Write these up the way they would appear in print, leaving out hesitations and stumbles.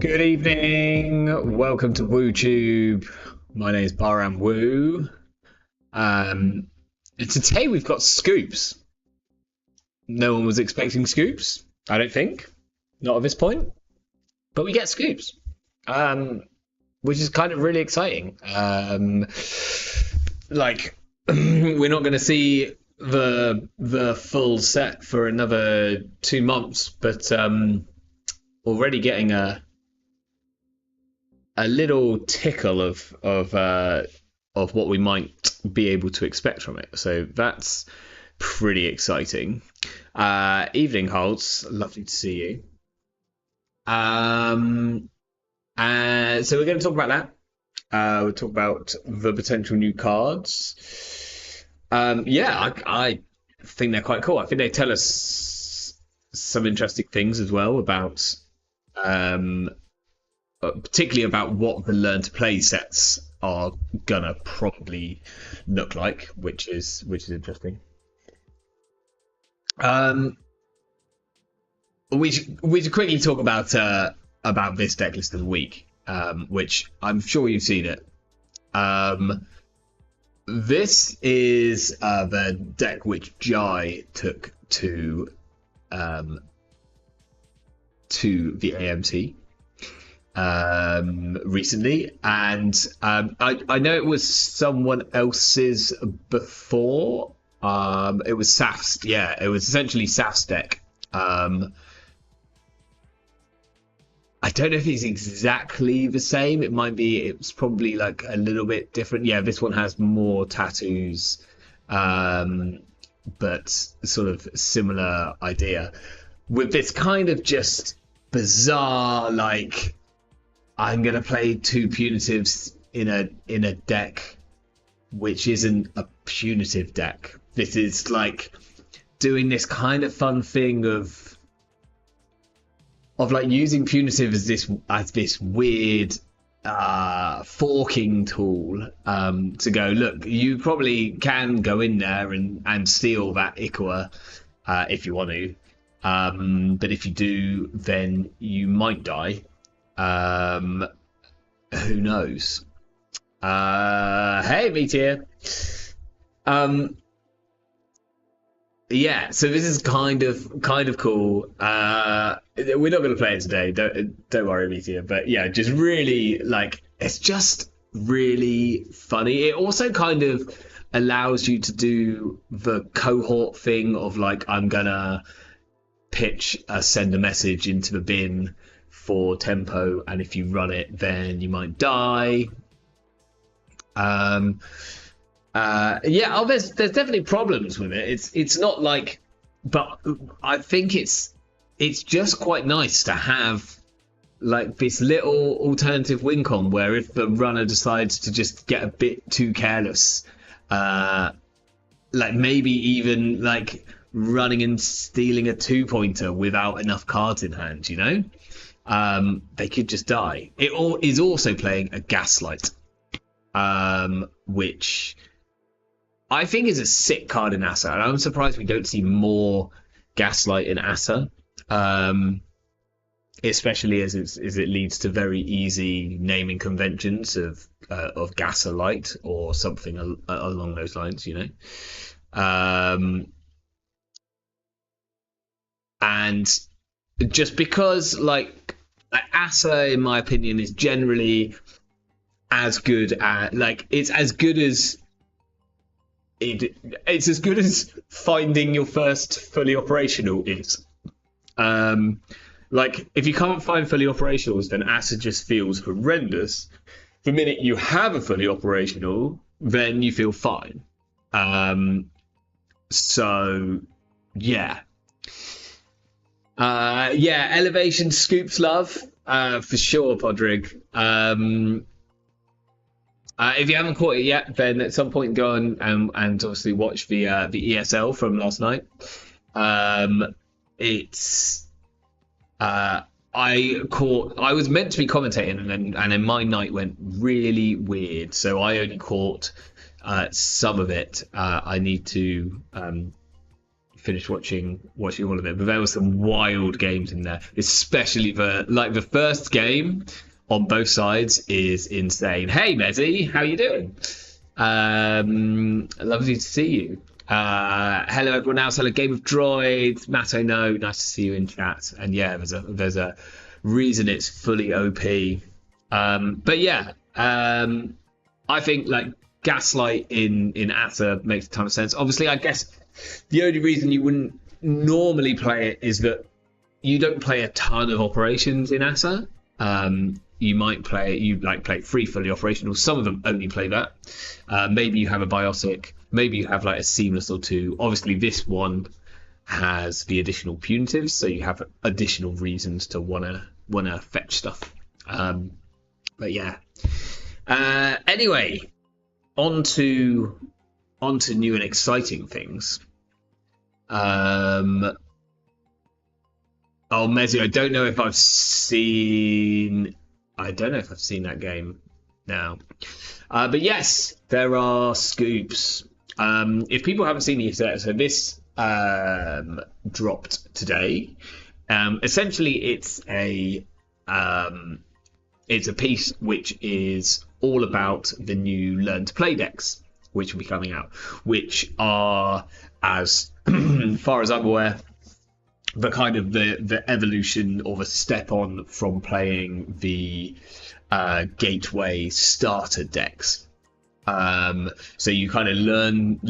Good evening. Welcome to WooTube. My name is Baram Woo. And today we've got scoops. No one was expecting scoops, I don't think. Not at this point. But we get scoops. Which is kind of really exciting. We're not going to see the full set for another 2 months, but already getting a little tickle of what we might be able to expect from it. So that's pretty exciting. Evening, Holtz. Lovely to see you. So we're going to talk about that. We'll talk about the potential new cards. I think they're quite cool. I think they tell us some interesting things as well about particularly about what the learn to play sets are gonna probably look like, which is interesting. We should quickly talk about this deck list of the week, which I'm sure you've seen it. This is the deck which Jai took to the AMT recently, and I know it was someone else's before. It was Saf's. Yeah, it was essentially Saf's deck. I don't know if it's exactly the same. It's probably like a little bit different. Yeah, this one has more tattoos, but sort of similar idea. With this kind of just bizarre, like, I'm gonna play 2 punitives in a deck which isn't a punitive deck. This is like doing this kind of fun thing of like using punitive as this weird forking tool to go, look, you probably can go in there and steal that Ikua if you want to, but if you do, then you might die. Who knows? Hey, Meteor. Yeah, so this is kind of cool. We're not going to play it today. Don't worry, Meteor. But yeah, just really, like, it's just really funny. It also kind of allows you to do the cohort thing of like, I'm gonna send a message into the bin for tempo, and if you run it, then you might die. There's definitely problems with it. It's not like, but I think it's just quite nice to have like this little alternative win con where if the runner decides to just get a bit too careless, like maybe even like running and stealing a 2-pointer without enough cards in hand, you know, they could just die. It is also playing a Gaslight, which I think is a sick card in Asa, and I'm surprised we don't see more Gaslight in Asa, especially as it leads to very easy naming conventions of Gasolite or something along those lines, you know. And just because, like Asa, in my opinion, is generally as good at, like, it's as good as finding your first fully operational is. Like, if you can't find fully operationals, then Asa just feels horrendous. The minute you have a fully operational, then you feel fine. So yeah. Elevation scoops love, for sure, Podrig. If you haven't caught it yet, then at some point go on and obviously watch the ESL from last night. I was meant to be commentating, and then my night went really weird, so I only caught some of it. I need to finished watching all of it, but there were some wild games in there, especially the first game on both sides is insane. Hey Mezzy, how you doing? Lovely to see you. Hello everyone else. Hello Game of Droids. Matto, no, nice to see you in chat. And yeah, there's a reason it's fully OP. But yeah, I think like Gaslight in Asa makes a ton of sense. Obviously, I guess the only reason you wouldn't normally play it is that you don't play a ton of operations in Asa. You might play free fully operational. Some of them only play that. Maybe you have a biotic. Maybe you have like a seamless or two. Obviously, this one has the additional punitives, so you have additional reasons to wanna fetch stuff. But yeah. Anyway, on to new and exciting things. Oh, Mezzi, I don't know if I've seen that game now. But yes, there are scoops. If people haven't seen it yet, so this dropped today. Essentially, it's a piece which is all about the new Learn to Play decks, which will be coming out, which are, as far as I'm aware, the kind of the evolution or the step on from playing the gateway starter decks. So you kind of learn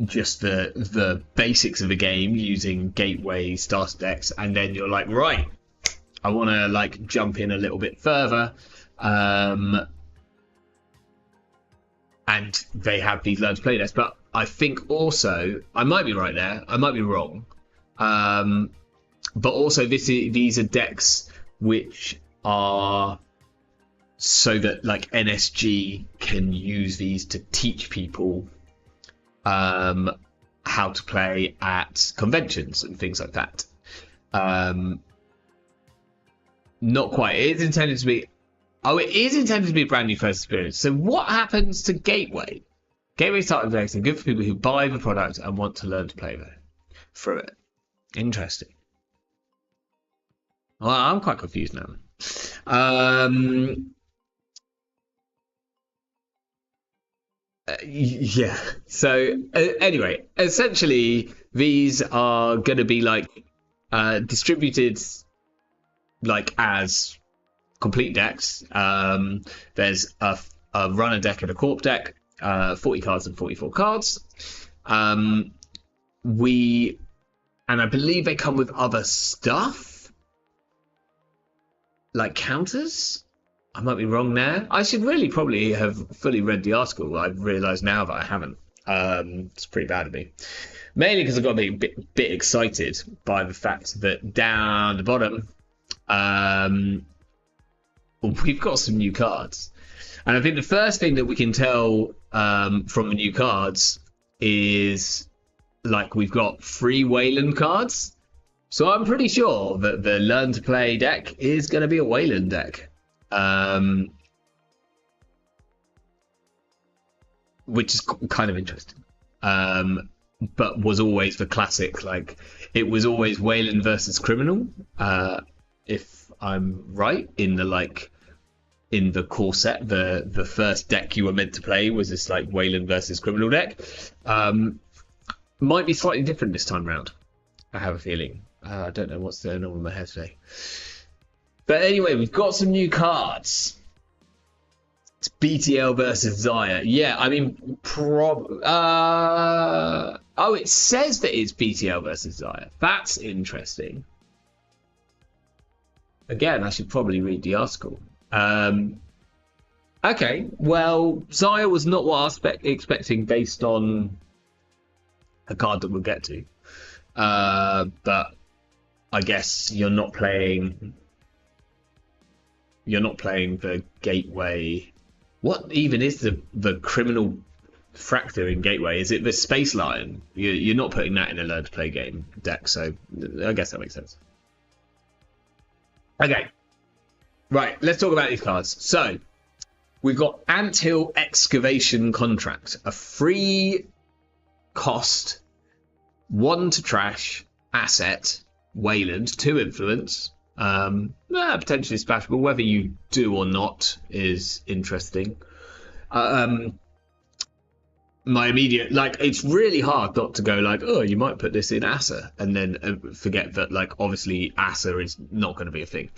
just the basics of the game using gateway starter decks, and then you're like, right, I want to like jump in a little bit further. And they have these Learn to Play decks, but I think also, I might be right there, I might be wrong, but also these are decks which are so that like NSG can use these to teach people how to play at conventions and things like that. Not quite. It is intended to be. Oh, it is intended to be a brand new first experience. So what happens to Gateway? Gateway starter decks are good for people who buy the product and want to learn to play through it. Interesting. Well, I'm quite confused now. Yeah. So anyway, essentially, these are going to be like distributed like as complete decks. There's a runner deck and a corp deck, 40 cards and 44 cards. And I believe they come with other stuff, like counters. I might be wrong there. I should really probably have fully read the article. I've realised now that I haven't. It's pretty bad of me. Mainly because I've got to be a bit excited by the fact that down the bottom, we've got some new cards. And I think the first thing that we can tell from the new cards is like we've got 3 Wayland cards. So I'm pretty sure that the Learn to Play deck is going to be a Wayland deck. Which is kind of interesting. But was always the classic, like it was always Wayland versus Criminal, if I'm right, in the core set. The first deck you were meant to play was this like Wayland versus Criminal deck. Might be slightly different this time round, I have a feeling. I don't know what's going on with my head today. But anyway, we've got some new cards. It's BTL versus Zaya. Yeah, I mean, oh, it says that it's BTL versus Zaya. That's interesting. Again, I should probably read the article. Okay, well, Zaya was not what I was expecting based on a card that we'll get to. But I guess you're not playing the Gateway. What even is the Criminal Fractor in Gateway? Is it the Space Lion? You're not putting that in a Learn to Play game deck, so I guess that makes sense. Okay, right, let's talk about these cards. So We've got Anthill Excavation Contract, a free cost, 1 to trash asset, Wayland, 2 influence. Potentially splashable. Whether you do or not is interesting. My immediate, like, it's really hard not to go like, oh, you might put this in Asa, and then forget that, like, obviously Asa is not going to be a thing.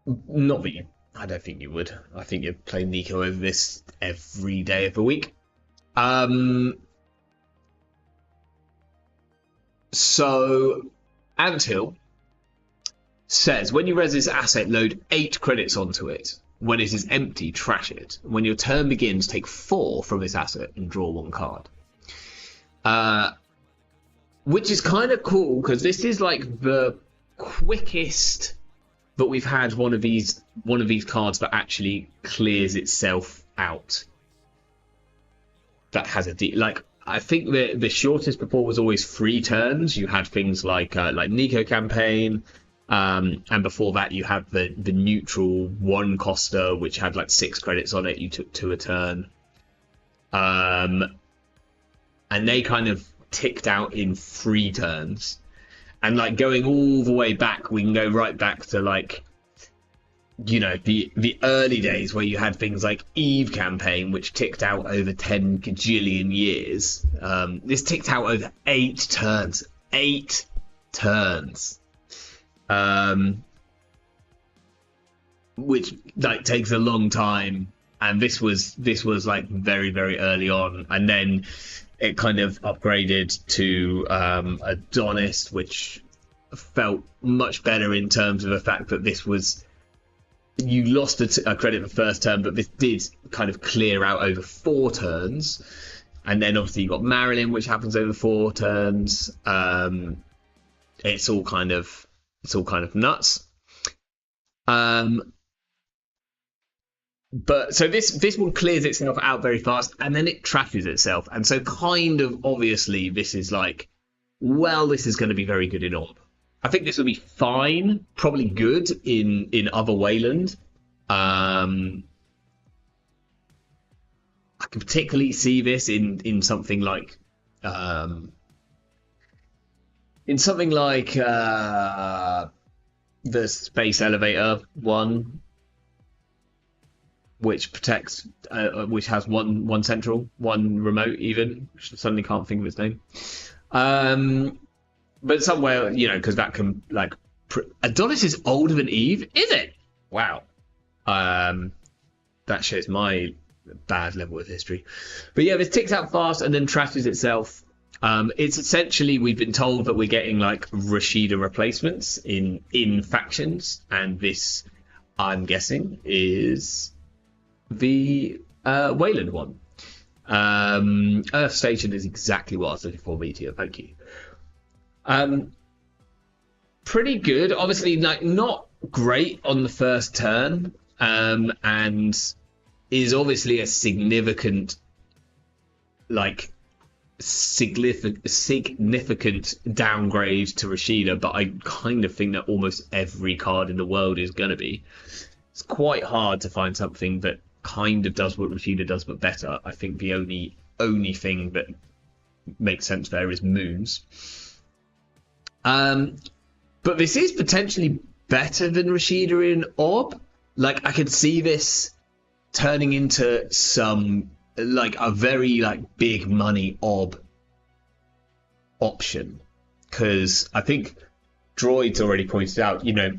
Not that you, I don't think you would. I think you'd play Nico over this every day of the week. So Anthill says when you res this asset, load 8 credits onto it. When it is empty, trash it. When your turn begins, take 4 from this asset and draw 1 card. Which is kind of cool because this is like the quickest that we've had one of these cards that actually clears itself out. That has a like. I think the shortest before was always 3 turns. You had things like Nico Campaign. And before that, you had the neutral 1 coster, which had like 6 credits on it. You took 2 a turn. And they kind of ticked out in 3 turns. And like going all the way back, we can go right back to like, you know, the early days where you had things like Eve Campaign, which ticked out over 10 gajillion years. This ticked out over 8 turns. 8 turns. Which like takes a long time, and this was like very, very early on, and then it kind of upgraded to Adonis, which felt much better in terms of the fact that this was, you lost a credit the first turn, but this did kind of clear out over 4 turns, and then obviously you got Marilyn, which happens over 4 turns. It's all kind of nuts. But so this one clears itself out very fast, and then it trashes itself. And so kind of obviously this is like, well, this is going to be very good in Orb. I think this will be fine, probably good in other Wayland. I can particularly see this in something like the Space Elevator one, which protects, which has one central, 1 remote even. I suddenly can't think of its name. But somewhere, you know, because that can like Adonis is older than Eve, is it? Wow. That shows my bad level of history. But yeah, this ticks out fast and then trashes itself. It's essentially, we've been told that we're getting like Rashida replacements in factions, and this, I'm guessing, is the Wayland one. Earth Station is exactly what I was looking for, Meteor. Thank you. Pretty good. Obviously, like not great on the first turn, and is obviously a significant downgrade to Rashida, but I kind of think that almost every card in the world is going to be. It's quite hard to find something that kind of does what Rashida does, but better. I think the only thing that makes sense there is Moons. But this is potentially better than Rashida in Orb. Like, I could see this turning into some, like, a very, like, big money Orb option. Because I think Droid's already pointed out, you know,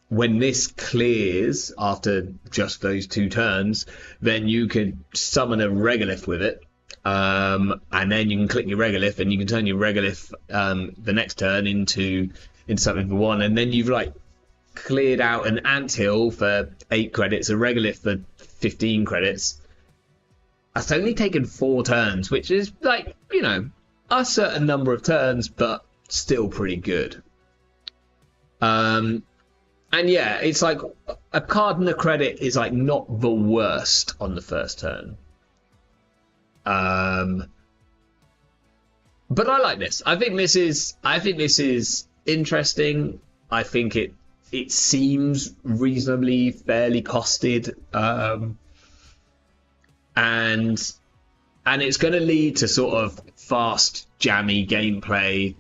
when this clears after just those 2 turns, then you could summon a Regolith with it. And then you can click your Regolith, and you can turn your Regolith the next turn into something for 1, and then you've like cleared out an Anthill for 8 credits, a Regolith for 15 credits. That's only taken 4 turns, which is like, you know, a certain number of turns, but still pretty good. And yeah, it's like a card and a credit is like not the worst on the first turn. But I like this. I think this is interesting. I think it seems reasonably fairly costed. and it's going to lead to sort of fast, jammy gameplay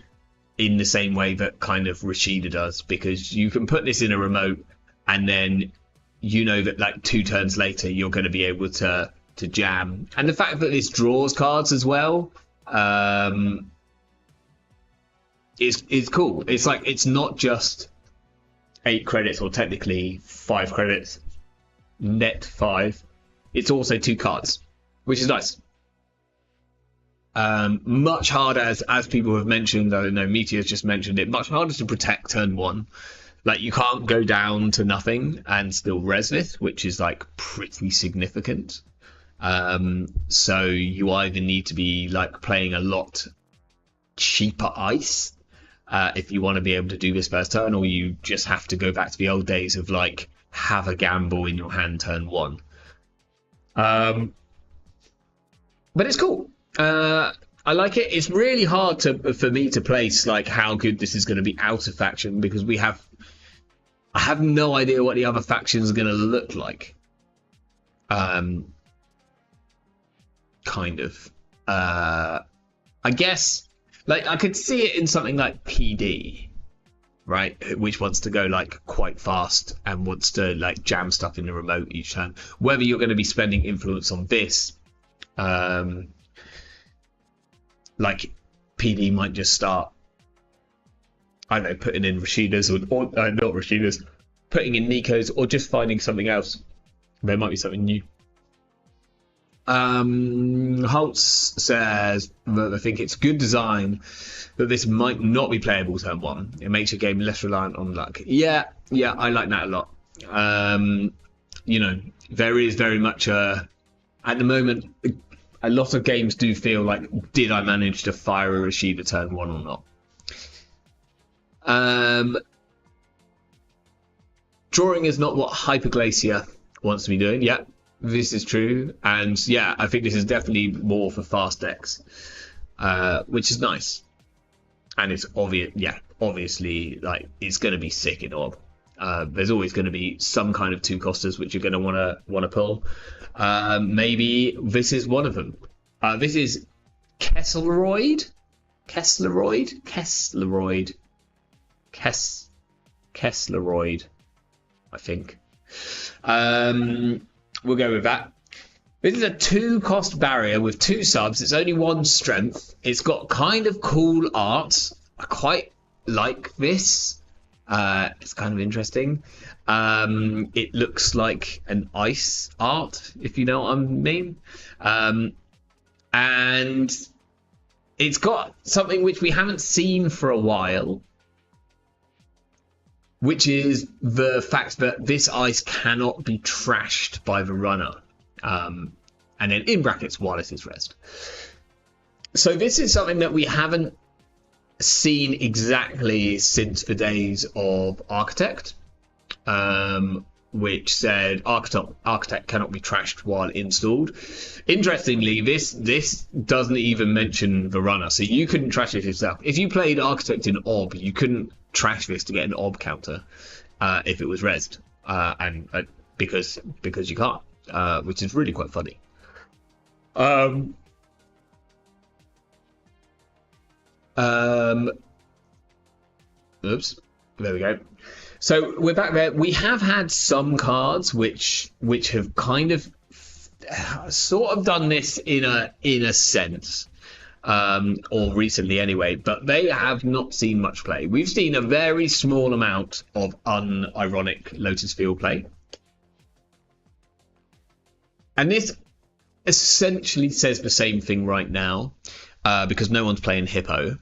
in the same way that kind of Rashida does, because you can put this in a remote, and then you know that like 2 turns later you're going to be able to jam. And the fact that this draws cards as well is cool. It's like, it's not just 8 credits, or technically 5 credits, net 5. It's also 2 cards, which is nice. Much harder, as people have mentioned, I don't know, Meteor's just mentioned it, much harder to protect turn 1. Like, you can't go down to nothing and still res this, which is like pretty significant. So you either need to be like playing a lot cheaper ice if you want to be able to do this first turn, or you just have to go back to the old days of like have a gamble in your hand turn 1. But it's cool. I like it. It's really hard for me to place like how good this is going to be out of faction, because I have no idea what the other factions are going to look like. Kind of. I guess, like, I could see it in something like PD, right? Which wants to go like quite fast and wants to like jam stuff in the remote each time. Whether you're going to be spending influence on this, like PD might just start, I don't know, putting in Rashidas or not Rashidas, putting in Nikos, or just finding something else. There might be something new. Holtz says that I think it's good design that this might not be playable turn 1. It makes your game less reliant on luck. Yeah, I like that a lot. You know, there is very much at the moment, a lot of games do feel like, did I manage to fire a Rashida turn 1 or not? Drawing is not what Hyperglacier wants to be doing. Yeah, this is true. And yeah, I think this is definitely more for fast decks, which is nice. And it's obvious, yeah, obviously, like, it's going to be sick in Orb. There's always going to be some kind of 2-costers which you're going to want to pull. Maybe this is one of them. This is Kessleroid, I think. We'll go with that. This is a 2-cost barrier with 2 subs. It's only 1 strength. It's got kind of cool art. I quite like this. It's kind of interesting. It looks like an ice art, if you know what I mean. And it's got something which we haven't seen for a while, which is the fact that this ice cannot be trashed by the runner. And then in brackets, while it is rest. So this is something that we haven't seen exactly since the days of Architect, which said Architect cannot be trashed while installed. Interestingly, this doesn't even mention the runner, so you couldn't trash it yourself. If you played Architect in Ob, you couldn't trash this to get an Ob counter if it was rezzed, and because you can't, which is really quite funny. Oops, there we go. So we're back there. We have had some cards which have kind of sort of done this in a sense, or recently anyway, but they have not seen much play. We've seen a very small amount of unironic Lotus Field play. And this essentially says the same thing right now, because no one's playing Hippo.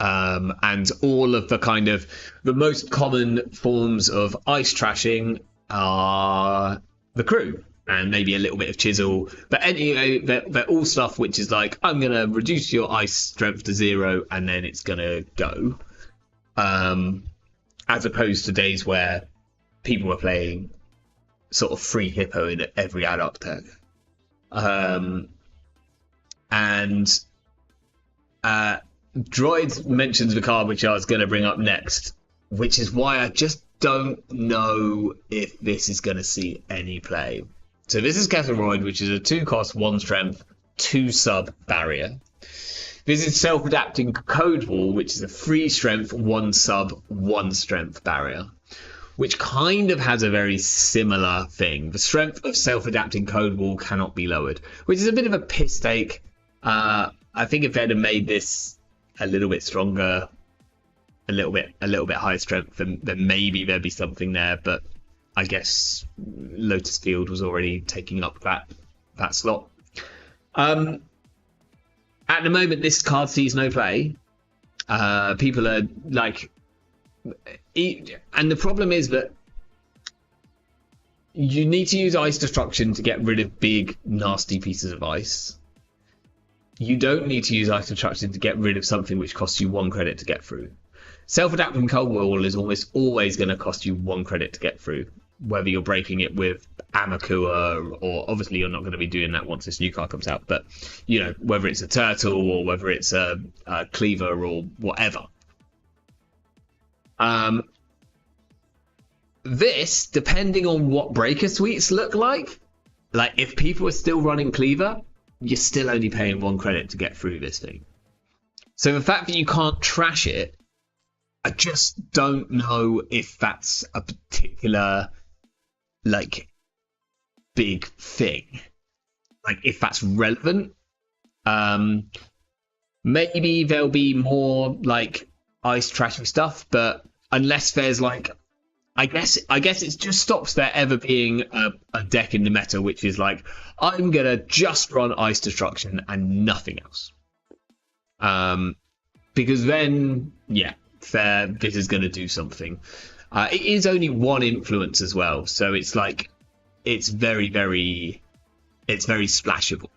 And all of the most common forms of ice trashing are the crew, and maybe a little bit of chisel. But anyway, they're all stuff which is like, I'm going to reduce your ice strength to 0, and then it's going to go. As opposed to days where people were playing sort of free Hippo in every adult deck. Droid mentions the card which I was going to bring up next, which is why I just don't know if this is going to see any play. So this is Kessleroid, which is a 2-cost, 1 strength, 2 sub barrier. This is self-adapting Code Wall, which is a 3 strength, 1 sub, 1 strength barrier, which kind of has a very similar thing. The strength of self-adapting Code Wall cannot be lowered, which is a bit of a piss take. I think if they'd have made this a little bit stronger, a little bit higher strength, then maybe there'd be something there. But I guess Lotus Field was already taking up that slot. At the moment, this card sees no play. People are like, and the problem is that you need to use Ice Destruction to get rid of big, nasty pieces of ice. You don't need to use Ice Destruction to get rid of something which costs you 1 credit to get through. Self-adapting Cold Wall is almost always going to cost you 1 credit to get through, whether you're breaking it with Amakua, or obviously you're not going to be doing that once this new card comes out, but you know, whether it's a turtle or whether it's a cleaver or whatever. This, depending on what breaker suites look like if people are still running cleaver, you're still only paying 1 credit to get through this thing. So the fact that you can't trash it, I just don't know if that's a particular big thing, if that's relevant. Maybe there'll be more ice trashing stuff, but unless there's I guess it just stops there ever being a deck in the meta which is I'm gonna just run Ice Destruction and nothing else, because then this is gonna do something. It is only 1 influence as well, so it's it's very splashable.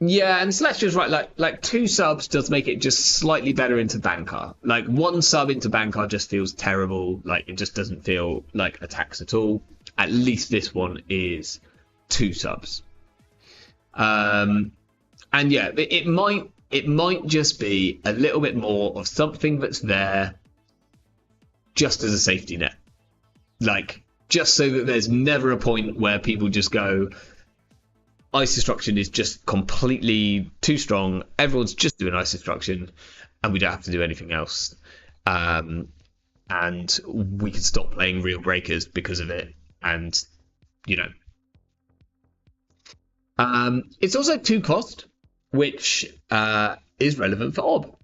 Yeah, and Celestial's right. 2 subs does make it just slightly better into Banker. 1 sub into Banker just feels terrible. It just doesn't feel like attacks at all. At least this one is 2 subs. And yeah, it might just be a little bit more of something that's there just as a safety net. Just so that there's never a point where people just go, Ice Destruction is just completely too strong. Everyone's just doing Ice Destruction, and we don't have to do anything else. And we can stop playing real breakers because of it. And it's also 2 cost, which is relevant for Ob.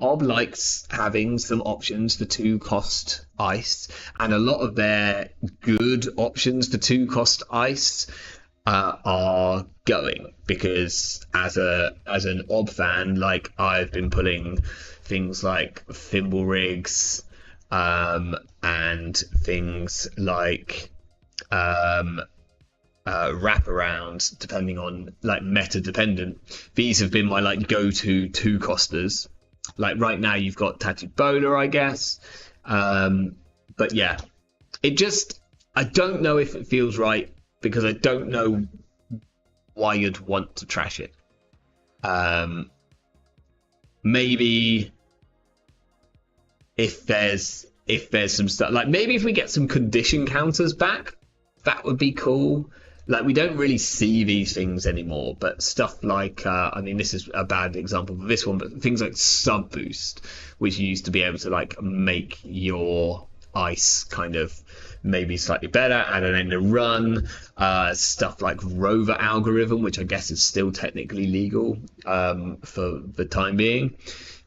Ob likes having some options for 2 cost ice, and a lot of their good options for 2 cost ice are going, because as an Ob fan, I've been pulling things like Thimble Rigs, and things like wraparounds, depending on meta dependent. These have been my go-to 2-costers. Right now you've got Tattooed Bowler, I guess, but yeah, I don't know if it feels right, because I don't know why you'd want to trash it. Maybe if there's some stuff, maybe if we get some condition counters back, that would be cool. We don't really see these things anymore, but stuff this is a bad example for this one, but things like Sub Boost, which you used to be able to make your ice kind of maybe slightly better and then end a run. Stuff like Rover Algorithm, which I guess is still technically legal for the time being.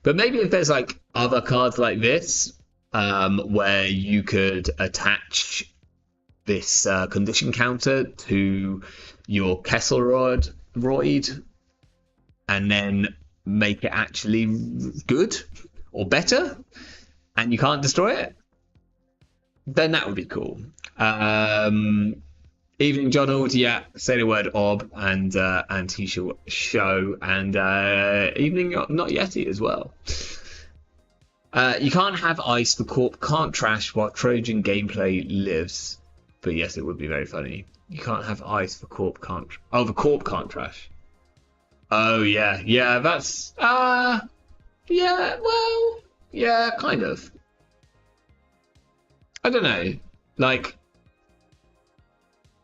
But maybe if there's other cards like this, where you could attach this condition counter to your Kessleroid and then make it actually good or better, and you can't destroy it, then that would be cool. Evening, John Ald, say the word Ob, and he shall show, and evening, not Yeti as well. You can't have ice, the Corp can't trash while Trojan gameplay lives. But yes, it would be very funny. You can't have ice, the Corp can't... the Corp can't trash. Oh, yeah. Yeah, that's... yeah, well... Yeah, kind of. I don't know. Like,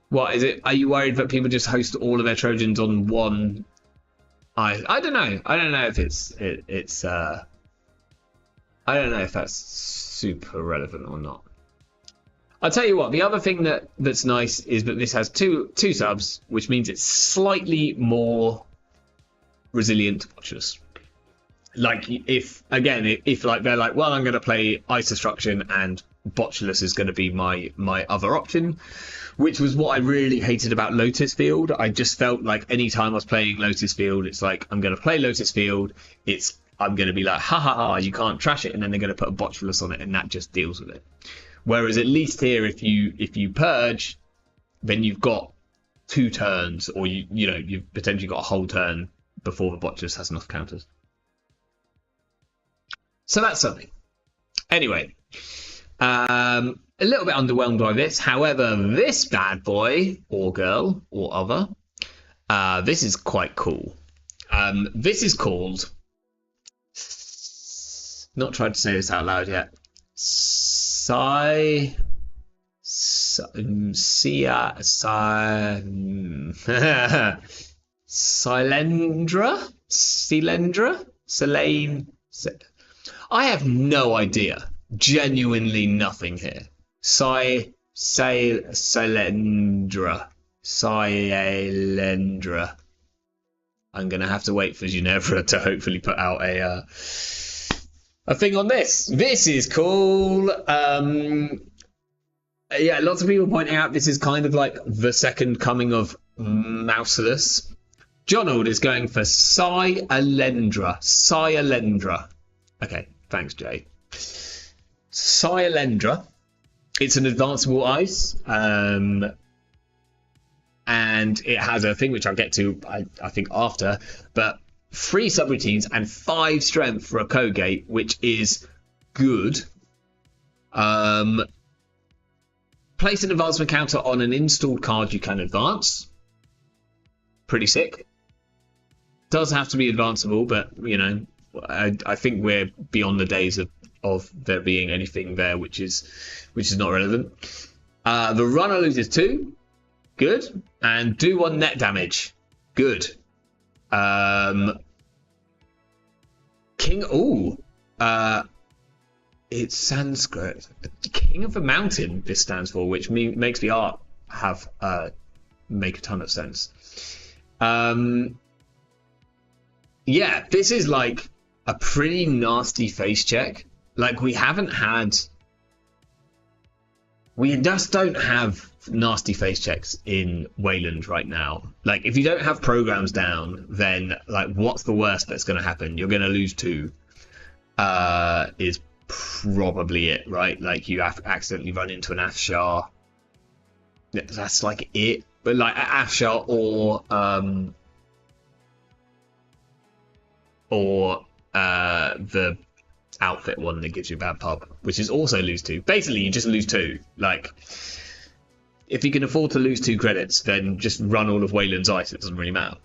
what is it? Are you worried that people just host all of their Trojans on one? I don't know. I don't know if it's I don't know if that's super relevant or not. I'll tell you what. The other thing that's nice is that this has two subs, which means it's slightly more resilient to botchless. Like if like they're like, well, I'm going to play Ice Destruction and botchless is going to be my other option, which was what I really hated about Lotus Field. I just felt like any time I was playing Lotus Field, it's like, I'm going to play Lotus Field, I'm going to be like, ha ha ha, you can't trash it, and then they're going to put a botchless on it, and that just deals with it. Whereas at least here, if you purge, then you've got 2 turns, or you've potentially got a whole turn before the botchless has enough counters. So that's something. Anyway, a little bit underwhelmed by this. However, this bad boy or girl or other, this is quite cool. This is called, not tried to say this out loud yet, Silendra? I have no idea. Genuinely nothing here. Silendra. I'm gonna have to wait for Ginevra to hopefully put out a thing on this. This is cool. Yeah, lots of people pointing out this is kind of like the second coming of Mouseless. Jonald is going for Silendra. Okay, thanks, Jay. Silendra. It's an advanceable ice, and it has a thing which I'll get to, I think, after, but 3 subroutines and 5 strength for a Kogate, which is good. Place an advancement counter on an installed card you can advance. Pretty sick. Does have to be advanceable, but I think we're beyond the days of there being anything there which is not relevant. The runner loses 2, good, and do 1 net damage, good. It's Sanskrit. King of the Mountain, this stands for, which makes the art make a ton of sense. Yeah, this is like a pretty nasty face check. Like, we just don't have nasty face checks in Wayland right now. Like, if you don't have programs down, then like, what's the worst that's going to happen? You're going to lose 2. Is probably it, right? Like, you accidentally run into an Afshar. That's like it. But like Afshar or the outfit one that gives you a bad pub, which is also lose 2. Basically, you just lose 2. Like, if you can afford to lose 2 credits, then just run all of Wayland's ice. It doesn't really matter.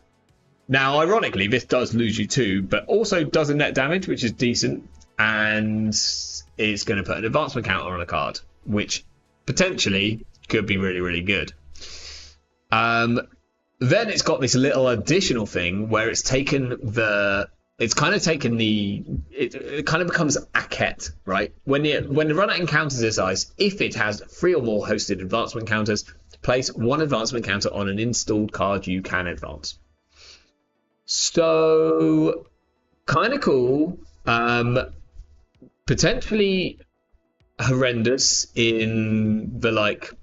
Now, ironically, this does lose you 2, but also does a net damage, which is decent, and it's going to put an advancement counter on a card, which potentially could be really, really good. Then it's got this little additional thing where it kind of becomes a ket, right? When the runner encounters this ice, if it has 3 or more hosted advancement counters, place 1 advancement counter on an installed card you can advance. So, kind of cool. Potentially horrendous in the like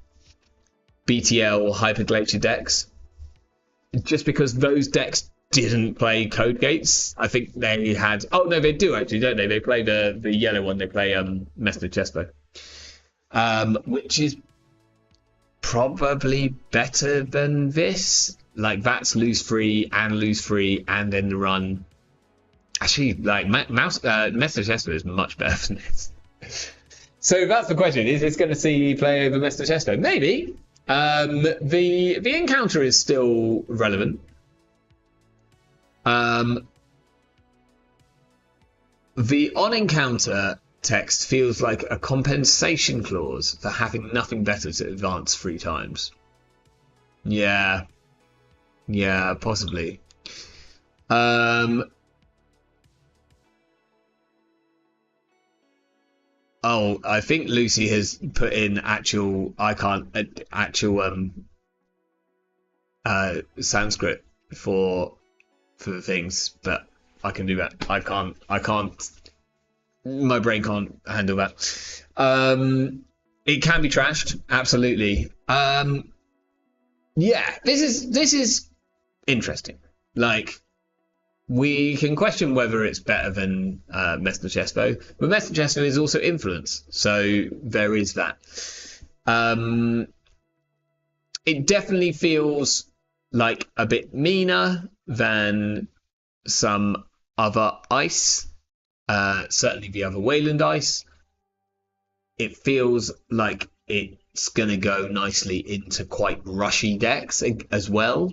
BTL Hyperglacier decks, just because those decks didn't play Code Gates. I think they had. Oh no, they do actually, don't they? They play the yellow one. They play Mester Chespo, which is probably better than this. Like, that's lose 3 and then the run. Actually, like Mester Chespo is much better than this. So that's the question: is this going to see play over Mester Chespo? Maybe. The encounter is still relevant. The on encounter text feels like a compensation clause for having nothing better to advance 3 times. Yeah. Yeah, possibly. Oh, I think Lucy has put in actual Sanskrit for the things, but I can do that. I can't my brain can't handle that. It can be trashed, absolutely. Yeah, this is interesting. Like, we can question whether it's better than Mesner Chespo, but Mesner Chespo is also influence, so there is that. It definitely feels like a bit meaner than some other ice, certainly the other Wayland ice. It feels like it's going to go nicely into quite rushy decks as well,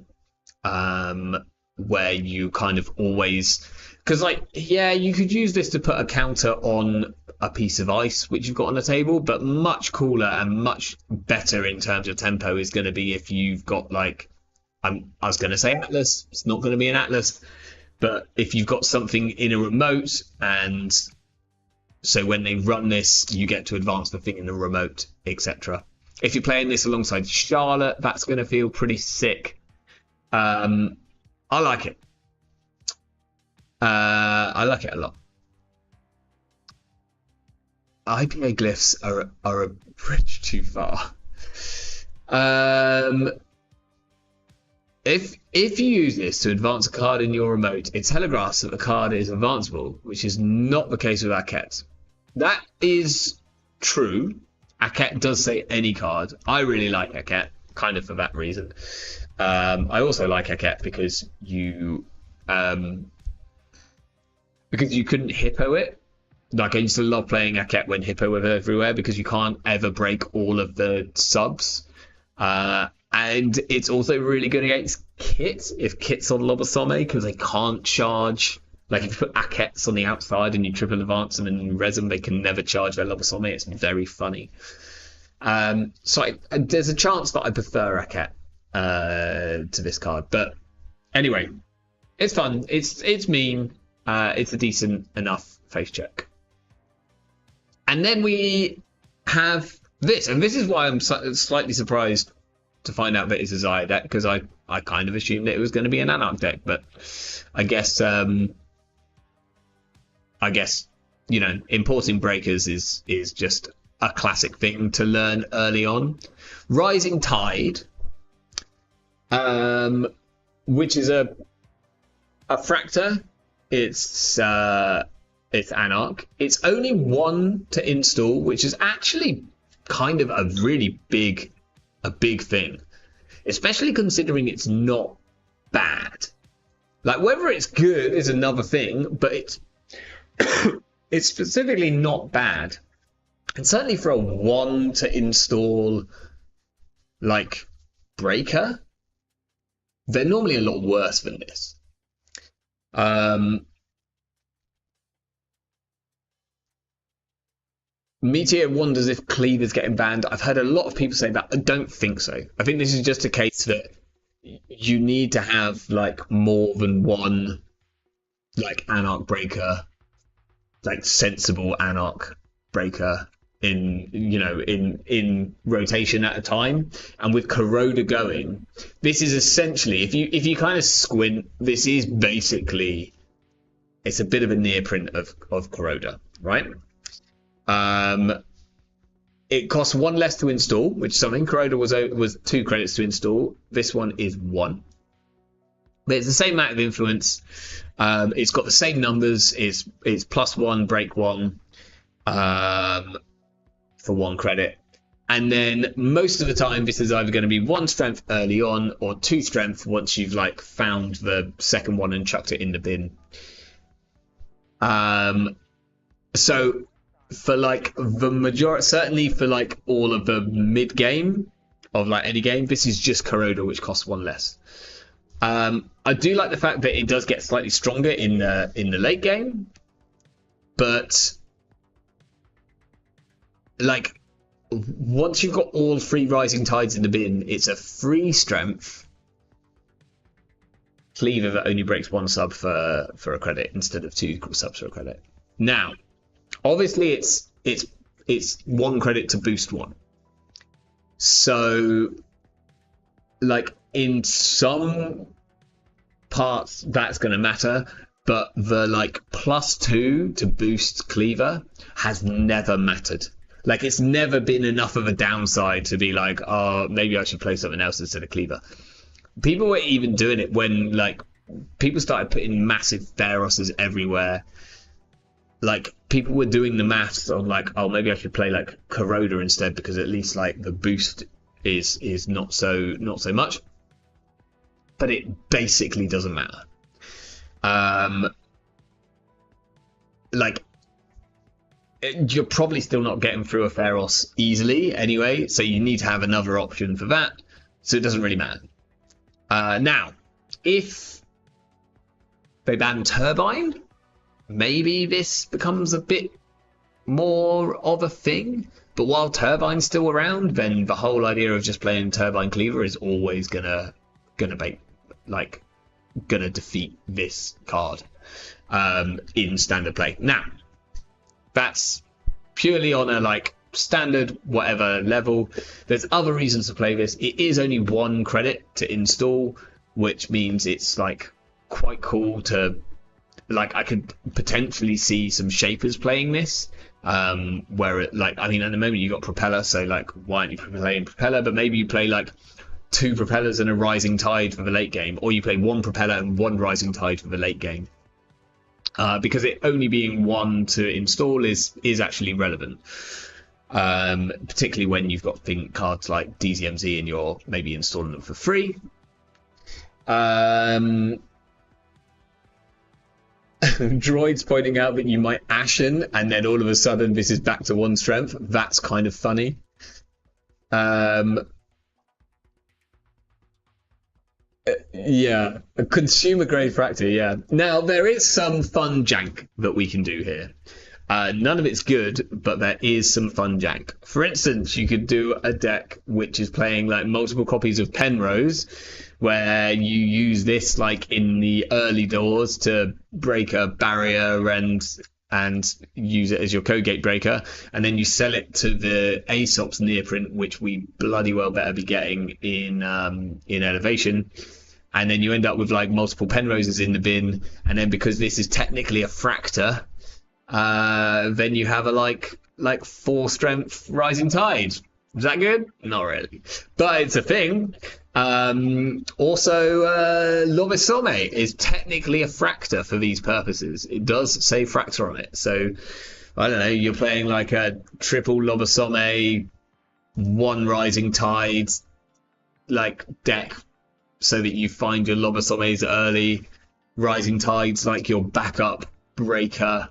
where you kind of always... Because, like, yeah, you could use this to put a counter on a piece of ice, which you've got on the table, but much cooler and much better in terms of tempo is going to be if you've got, like... I was going to say Atlas. It's not going to be an Atlas. But if you've got something in a remote, and so when they run this, you get to advance the thing in the remote, etc. If you're playing this alongside Charlotte, that's going to feel pretty sick. I like it. I like it a lot. IPA glyphs are a bridge too far. If you use this to advance a card in your remote, it telegraphs that the card is advanceable, which is not the case with Aket. That is true. Aket does say any card. I really like Aket, kind of for that reason. I also like Aket because you couldn't hippo it. Like, I used to love playing Aket when hippo were everywhere because you can't ever break all of the subs. And it's also really good against Kit, if Kit's on Lobosome, because they can't charge. Like, if you put Akets on the outside and you triple advance them and you res them, they can never charge their Lobosome. It's very funny. So there's a chance that I prefer Aket to this card. But anyway, it's fun. It's mean. It's a decent enough face check. And then we have this. And this is why I'm slightly surprised to find out that it's a Xayah deck, because I kind of assumed that it was going to be an Anarch deck, but I guess you know, importing breakers is just a classic thing to learn early on. Rising Tide, which is a Fractor. It's Anarch. It's only 1 to install, which is actually kind of a really big thing, especially considering it's not bad. Like, whether it's good is another thing, but it's specifically not bad. And certainly for a 1 to install, like, breaker, they're normally a lot worse than this. Meteor wonders if Cleave is getting banned. I've heard a lot of people say that. I don't think so. I think this is just a case that you need to have, like, more than one, like, Anarch breaker, like, sensible Anarch breaker in rotation at a time. And with Corroder going, this is essentially, if you kind of squint, this is basically, it's a bit of a near print of Corroder, right? It costs 1 less to install, which is something. Corroder was 2 credits to install. This one is 1. But it's the same amount of influence. It's got the same numbers. It's +1, break 1 for 1 credit. And then most of the time, this is either going to be 1 strength early on or 2 strength once you've, like, found the second one and chucked it in the bin. So for, like, the majority, certainly for, like, all of the mid game of, like, any game, this is just Corroder, which costs 1 less. I do like the fact that it does get slightly stronger in the late game, but like, once you've got all 3 Rising Tides in the bin, it's a free strength cleaver that only breaks 1 sub for a credit instead of 2 subs for a credit. Now, obviously, it's 1 credit to boost 1. So, like, in some parts, that's going to matter. But the, like, +2 to boost cleaver has never mattered. Like, it's never been enough of a downside to be like, oh, maybe I should play something else instead of cleaver. People were even doing it when, like, people started putting massive Pharoses everywhere. Like, people were doing the maths on, like, oh, maybe I should play, like, Corroder instead, because at least, like, the boost is not so much. But it basically doesn't matter. Like, you're probably still not getting through a Pharos easily anyway, so you need to have another option for that. So it doesn't really matter. Now, if they ban Turbine, maybe this becomes a bit more of a thing. But while Turbine's still around, then the whole idea of just playing Turbine Cleaver is always gonna defeat this card in standard play. Now, that's purely on a like standard whatever level. There's other reasons to play this. It is only 1 credit to install, which means it's like quite cool to, like, I could potentially see some shapers playing this, where it, like, I mean, at the moment you got Propeller, so like, why aren't you playing Propeller? But maybe you play like 2 Propellers and a Rising Tide for the late game, or you play 1 Propeller and 1 Rising Tide for the late game. Because it only being 1 to install is actually relevant. Particularly when you've got cards like DZMZ and you're maybe installing them for free. Droid's pointing out that you might Ashen and then all of a sudden this is back to 1 strength. That's kind of funny. Yeah, a consumer grade fractor, yeah. Now, there is some fun jank that we can do here. None of it's good, but there is some fun jank. For instance, you could do a deck which is playing like multiple copies of Penrose, where you use this like in the early doors to break a barrier and use it as your code gate breaker, and then you sell it to the Aesop's nearprint, which we bloody well better be getting in Elevation. And then you end up with like multiple Penroses in the bin, and then because this is technically a fractor, then you have a like 4 strength Rising Tide. Is that good? Not really, but it's a thing. Also, Lobisome is technically a fractor for these purposes. It does say fractor on it, so I don't know. You're playing like a triple Lobisome, 1 Rising Tide like deck, so that you find your Lobisomes early. Rising Tides like your backup breaker,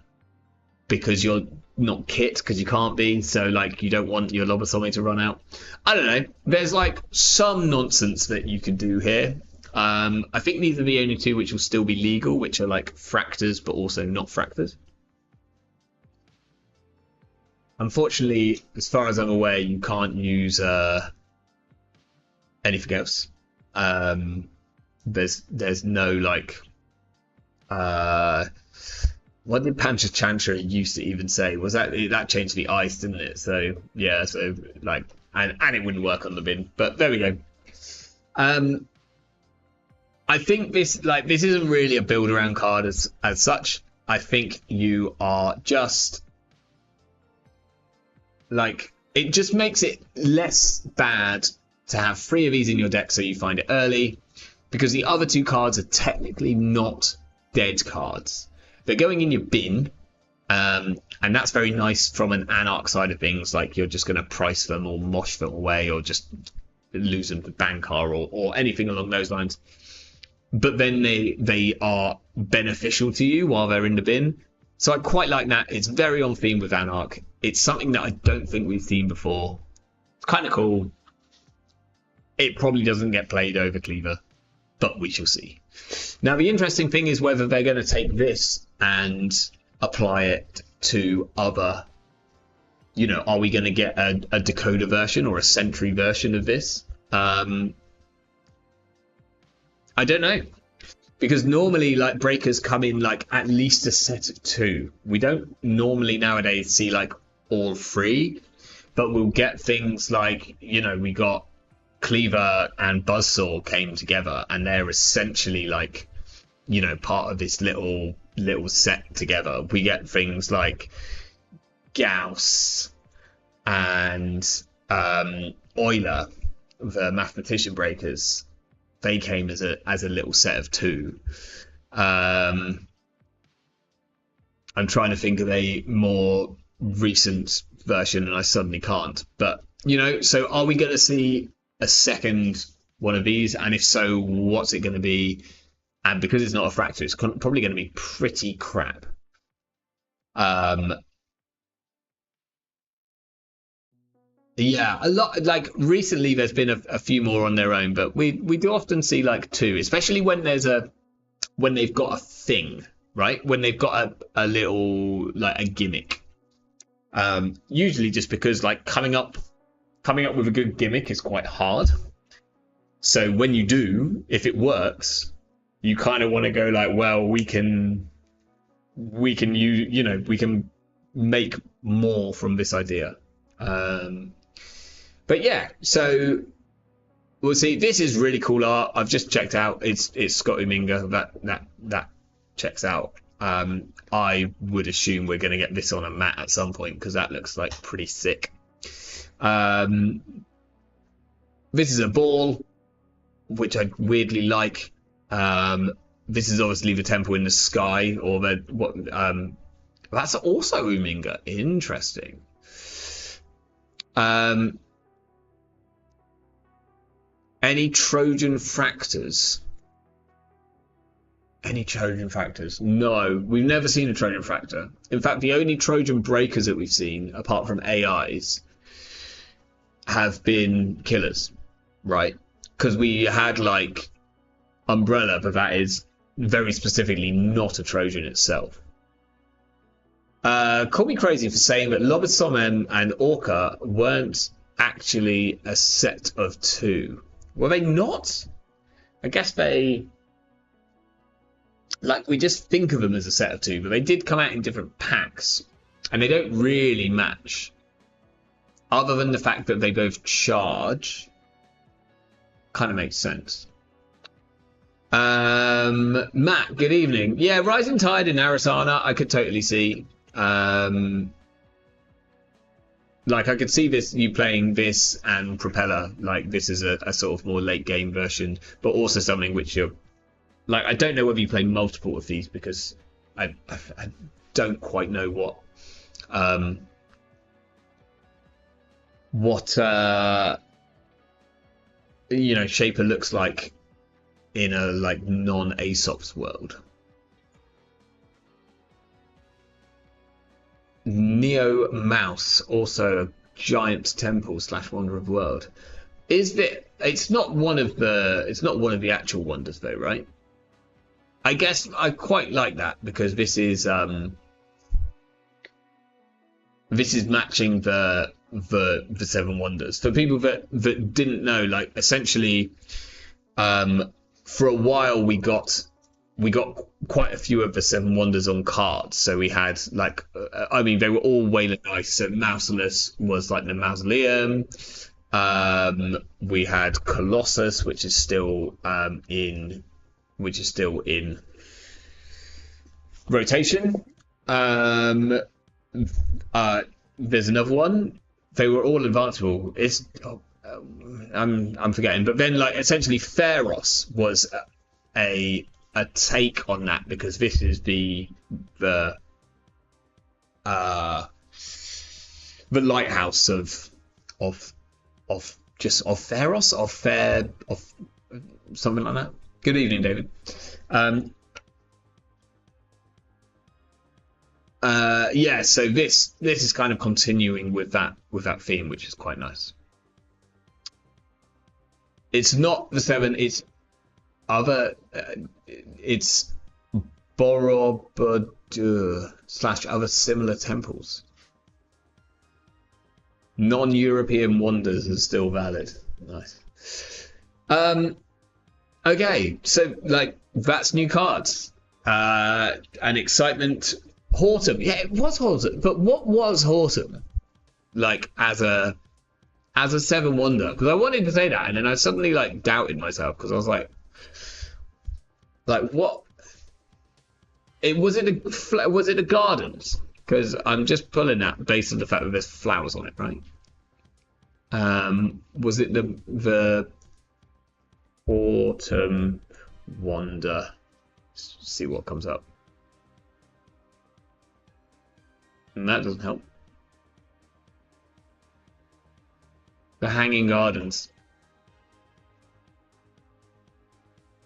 because you're not kit, because you can't be, so like you don't want your Lobisome to run out. I don't know. There's like some nonsense that you can do here. I think these are the only 2 which will still be legal, which are like fractors but also not fractors. Unfortunately, as far as I'm aware, you can't use anything else. There's no like what did Pancha Chantra used to even say? Was that changed the ice, didn't it? So yeah, so like and it wouldn't work on the bin, but there we go. I think this isn't really a build around card as such. I think you are just like, it just makes it less bad to have 3 of these in your deck so you find it early, because the other 2 cards are technically not dead cards. They're going in your bin, and that's very nice from an Anarch side of things, like you're just going to price them or mosh them away or just lose them to Bankar or anything along those lines. But then they are beneficial to you while they're in the bin. So I quite like that. It's very on theme with Anarch. It's something that I don't think we've seen before. It's kind of cool. It probably doesn't get played over Cleaver, but we shall see. Now, the interesting thing is whether they're going to take this and apply it to other you know, are we going to get a decoder version or a sentry version of this? I don't know. Because normally, like, breakers come in like at least a set of 2. We don't normally nowadays see like all 3, but we'll get things like, you know, we got Cleaver and Buzzsaw came together, and they're essentially like, you know, part of this little set together. We get things like Gauss and Euler, the mathematician breakers. They came as a little set of 2. I'm trying to think of a more recent version, and I suddenly can't. But, you know, so are we going to see a second one of these? And if so, what's it going to be? And because it's not a fractal, it's probably going to be pretty crap. Yeah, a lot. Like recently, there's been a few more on their own, but we do often see like 2, especially when when they've got a thing, right? When they've got a little like a gimmick. Usually, just because like coming up with a good gimmick is quite hard. So when you do, if it works, you kind of want to go like, well, we can use, you know, we can make more from this idea. But yeah, so we'll see. This is really cool art. I've just checked out. It's Scott Uminga. That checks out. I would assume we're going to get this on a mat at some point because that looks like pretty sick. This is a ball, which I weirdly like. This is obviously the temple in the sky, or the what? That's also Uminga. Interesting. Any Trojan fractors? Any Trojan fractors? No, we've never seen a Trojan fractor. In fact, the only Trojan breakers that we've seen, apart from AIs, have been killers, right? Because we had like Umbrella, but that is very specifically not a Trojan itself. Call me crazy for saying that Lobosomem and Orca weren't actually a set of 2. Were they not? I guess they... Like, we just think of them as a set of 2, but they did come out in different packs. And they don't really match. Other than the fact that they both charge. Kind of makes sense. Matt, good evening. Yeah, Rising Tide in Arasana, I could totally see. Like, I could see this, you playing this and Propeller, like this is a sort of more late game version, but also something which you're, like, I don't know whether you play multiple of these because I don't quite know what you know, Shaper looks like in a like non-Aesop's world. Neo Mouse, also a giant temple / wonder of world. Is that it's not one of the actual wonders though, right? I guess I quite like that because this is matching the 7 wonders. For people that didn't know, like essentially for a while we got quite a few of the 7 wonders on cards. So we had like I mean they were all wailing nice. So Mouseless was like the mausoleum. We had Colossus, which is still in rotation. There's another one. They were all advanceable. It's I'm forgetting, but then like essentially Pharos was a take on that because this is the lighthouse of Pharos of something like that. Good evening, David. Yeah, so this is kind of continuing with that theme, which is quite nice. It's not the 7, it's other it's Borobudur / other similar temples. Non-European wonders are still valid. Nice. Okay, so like that's new cards. And excitement. Horton, yeah, it was Horton. But what was Horton like as a seven wonder? Because I wanted to say that, and then I suddenly like doubted myself because I was like what? Was it the gardens? Because I'm just pulling that based on the fact that there's flowers on it, right? Was it the autumn wonder? Let's see what comes up. And that doesn't help. The Hanging Gardens.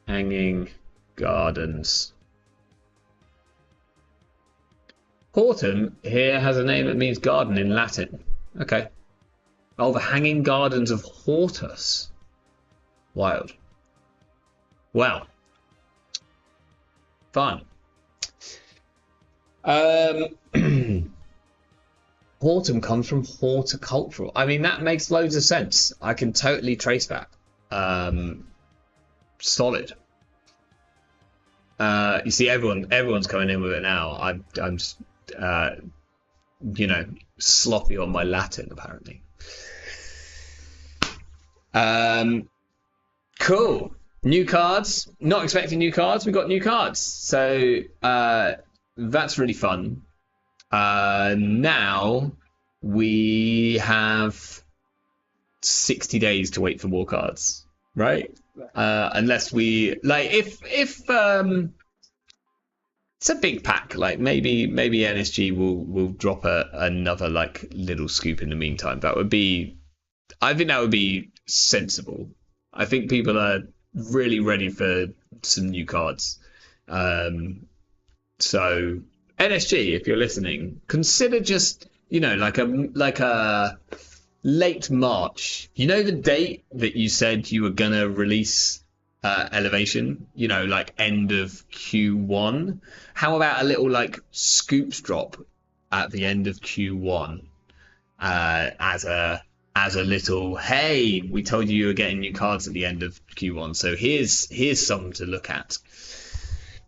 Hanging Gardens. Horton here has a name that means garden in Latin. Okay. Oh, the Hanging Gardens of Hortus. Wild. Well. Fun. Hortum comes from horticultural. I mean, that makes loads of sense. I can totally trace that. Solid. You see, everyone's coming in with it now. I'm just, sloppy on my Latin apparently. Cool. New cards. Not expecting new cards. We got new cards. So that's really fun. Now we have 60 days to wait for more cards, right? Unless we if it's a big pack, like maybe NSG will drop another like little scoop in the meantime. I think that would be sensible. I think people are really ready for some new cards. So NSG, if you're listening, consider just like a late March. You know the date that you said you were gonna release Elevation? Like end of Q1. How about a little like scoops drop at the end of Q1 as a little, hey, we told you were getting new cards at the end of Q1, so here's something to look at.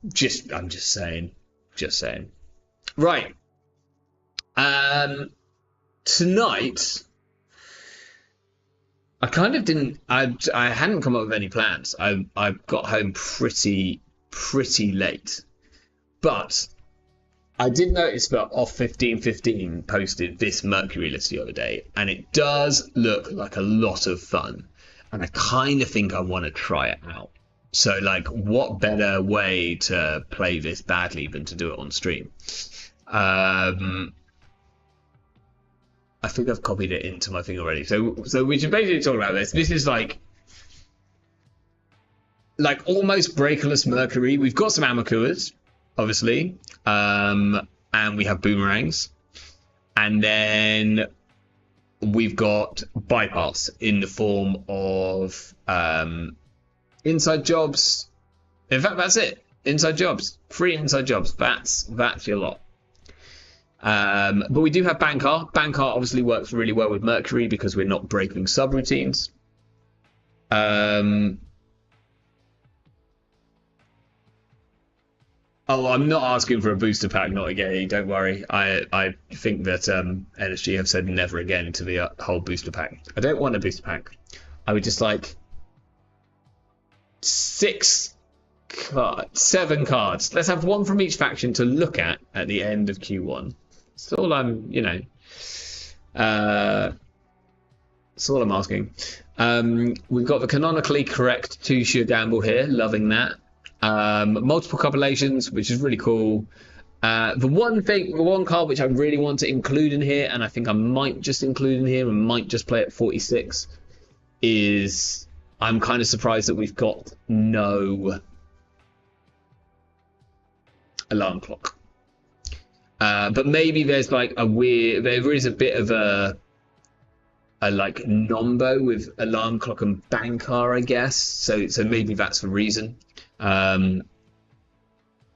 I'm just saying. Right. Tonight, I kind of didn't. I hadn't come up with any plans. I got home pretty late, but I did notice that off 1515 posted this Mercury list the other day, and it does look like a lot of fun, and I kind of think I want to try it out. So, like, what better way to play this badly than to do it on stream? I think I've copied it into my thing already. So we should basically talk about this. This is like almost breakerless Mercury. We've got some Amakuras, obviously, and we have boomerangs, and then we've got bypass in the form of inside jobs. In fact, that's it. Inside jobs, free inside jobs. That's your lot. But we do have Bankar. Bankar obviously works really well with Mercury because we're not breaking subroutines. Oh, I'm not asking for a booster pack, not again. Don't worry. I think that NSG have said never again to the whole booster pack. I don't want a booster pack. I would just like 7 cards. Let's have one from each faction to look at the end of Q1. That's all I'm, that's all I'm asking. We've got the canonically correct 2-share gamble here. Loving that. Multiple compilations, which is really cool. The one card which I really want to include in here, and I think I might just include in here and might just play at 46, is I'm kind of surprised that we've got no alarm clock. But maybe there's like there is a bit of a like nombo with alarm clock and Bankar, I guess. So maybe that's the reason. But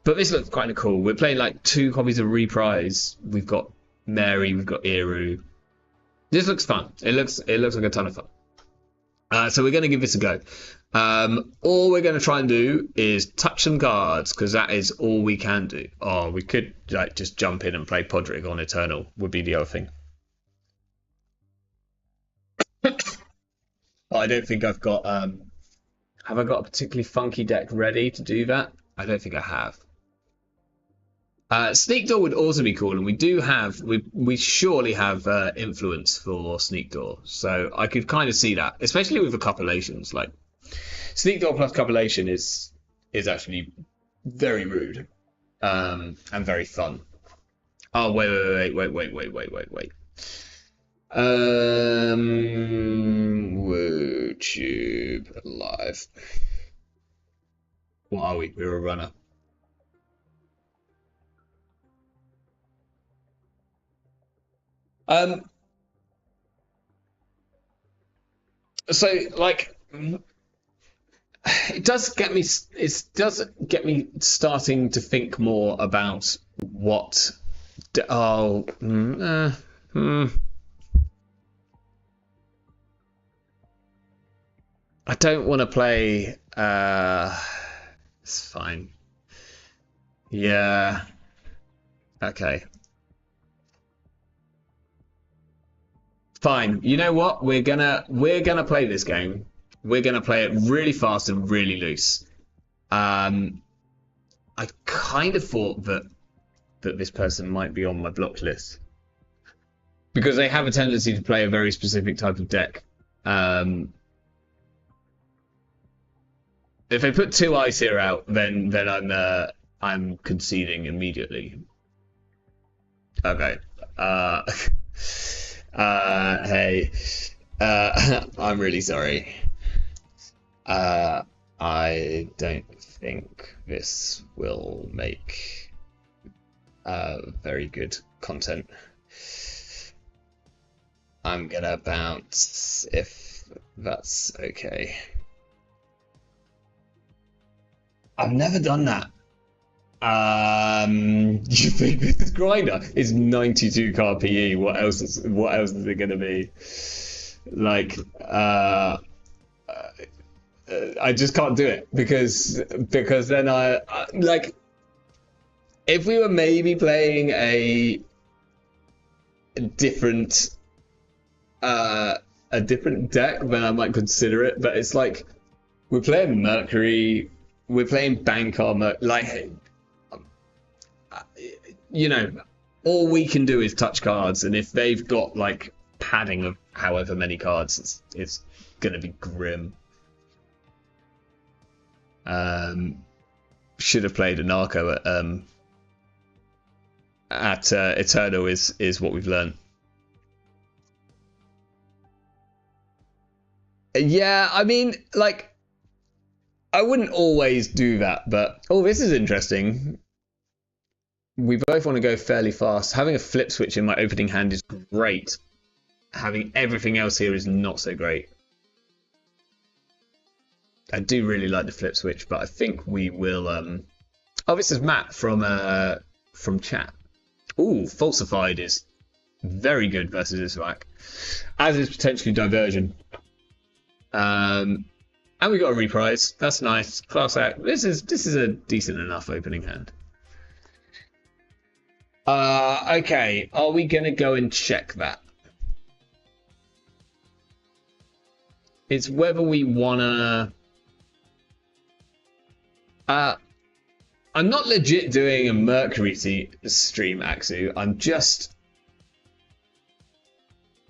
this looks kind of cool. We're playing like 2 copies of Reprise. We've got Mary, we've got Eru. This looks fun. It looks like a ton of fun. So we're going to give this a go. All we're going to try and do is touch some cards because that is all we can do. Oh, we could like just jump in and play Podrick on Eternal would be the other thing. I don't think I've got. Have I got a particularly funky deck ready to do that? I don't think I have. Sneak Door would also be cool, and we do have we surely have influence for Sneak Door, so I could kind of see that, especially with the copilations. Like Sneak Door plus copulation is actually very rude, and very fun. Oh wait. WooTube live. What are we? We're a runner. Um, so like it does get me starting to think more about what I don't want to play it's fine. Yeah. Okay. Fine. You know what? We're gonna play this game. We're gonna play it really fast and really loose. Um, I kind of thought that this person might be on my block list because they have a tendency to play a very specific type of deck. If they put two ice here out, then I'm conceding immediately. Okay. Hey. I'm really sorry. I don't think this will make very good content. I'm gonna bounce if that's okay. I've never done that. You think this grinder is 92 card PE? What else is it gonna be? Like, I just can't do it because then I like if we were maybe playing different a different deck, then I might consider it. But it's like we're playing Mercury, we're playing Bank Armor, like you know, all we can do is touch cards, and if they've got like padding of however many cards, it's gonna be grim. Should have played a Narco at Eternal is what we've learned. Yeah, I mean, like, I wouldn't always do that, but oh, this is interesting. We both want to go fairly fast. Having a flip switch in my opening hand is great. Having everything else here is not so great. I do really like the flip switch, but I think we will. Oh, this is Matt from chat. Ooh, falsified is very good versus this whack, as is potentially diversion. And we got a reprise. That's nice. Class act. This is a decent enough opening hand. Okay. Are we gonna go and check that? It's whether we wanna. I'm not legit doing a Mercury stream, Axu.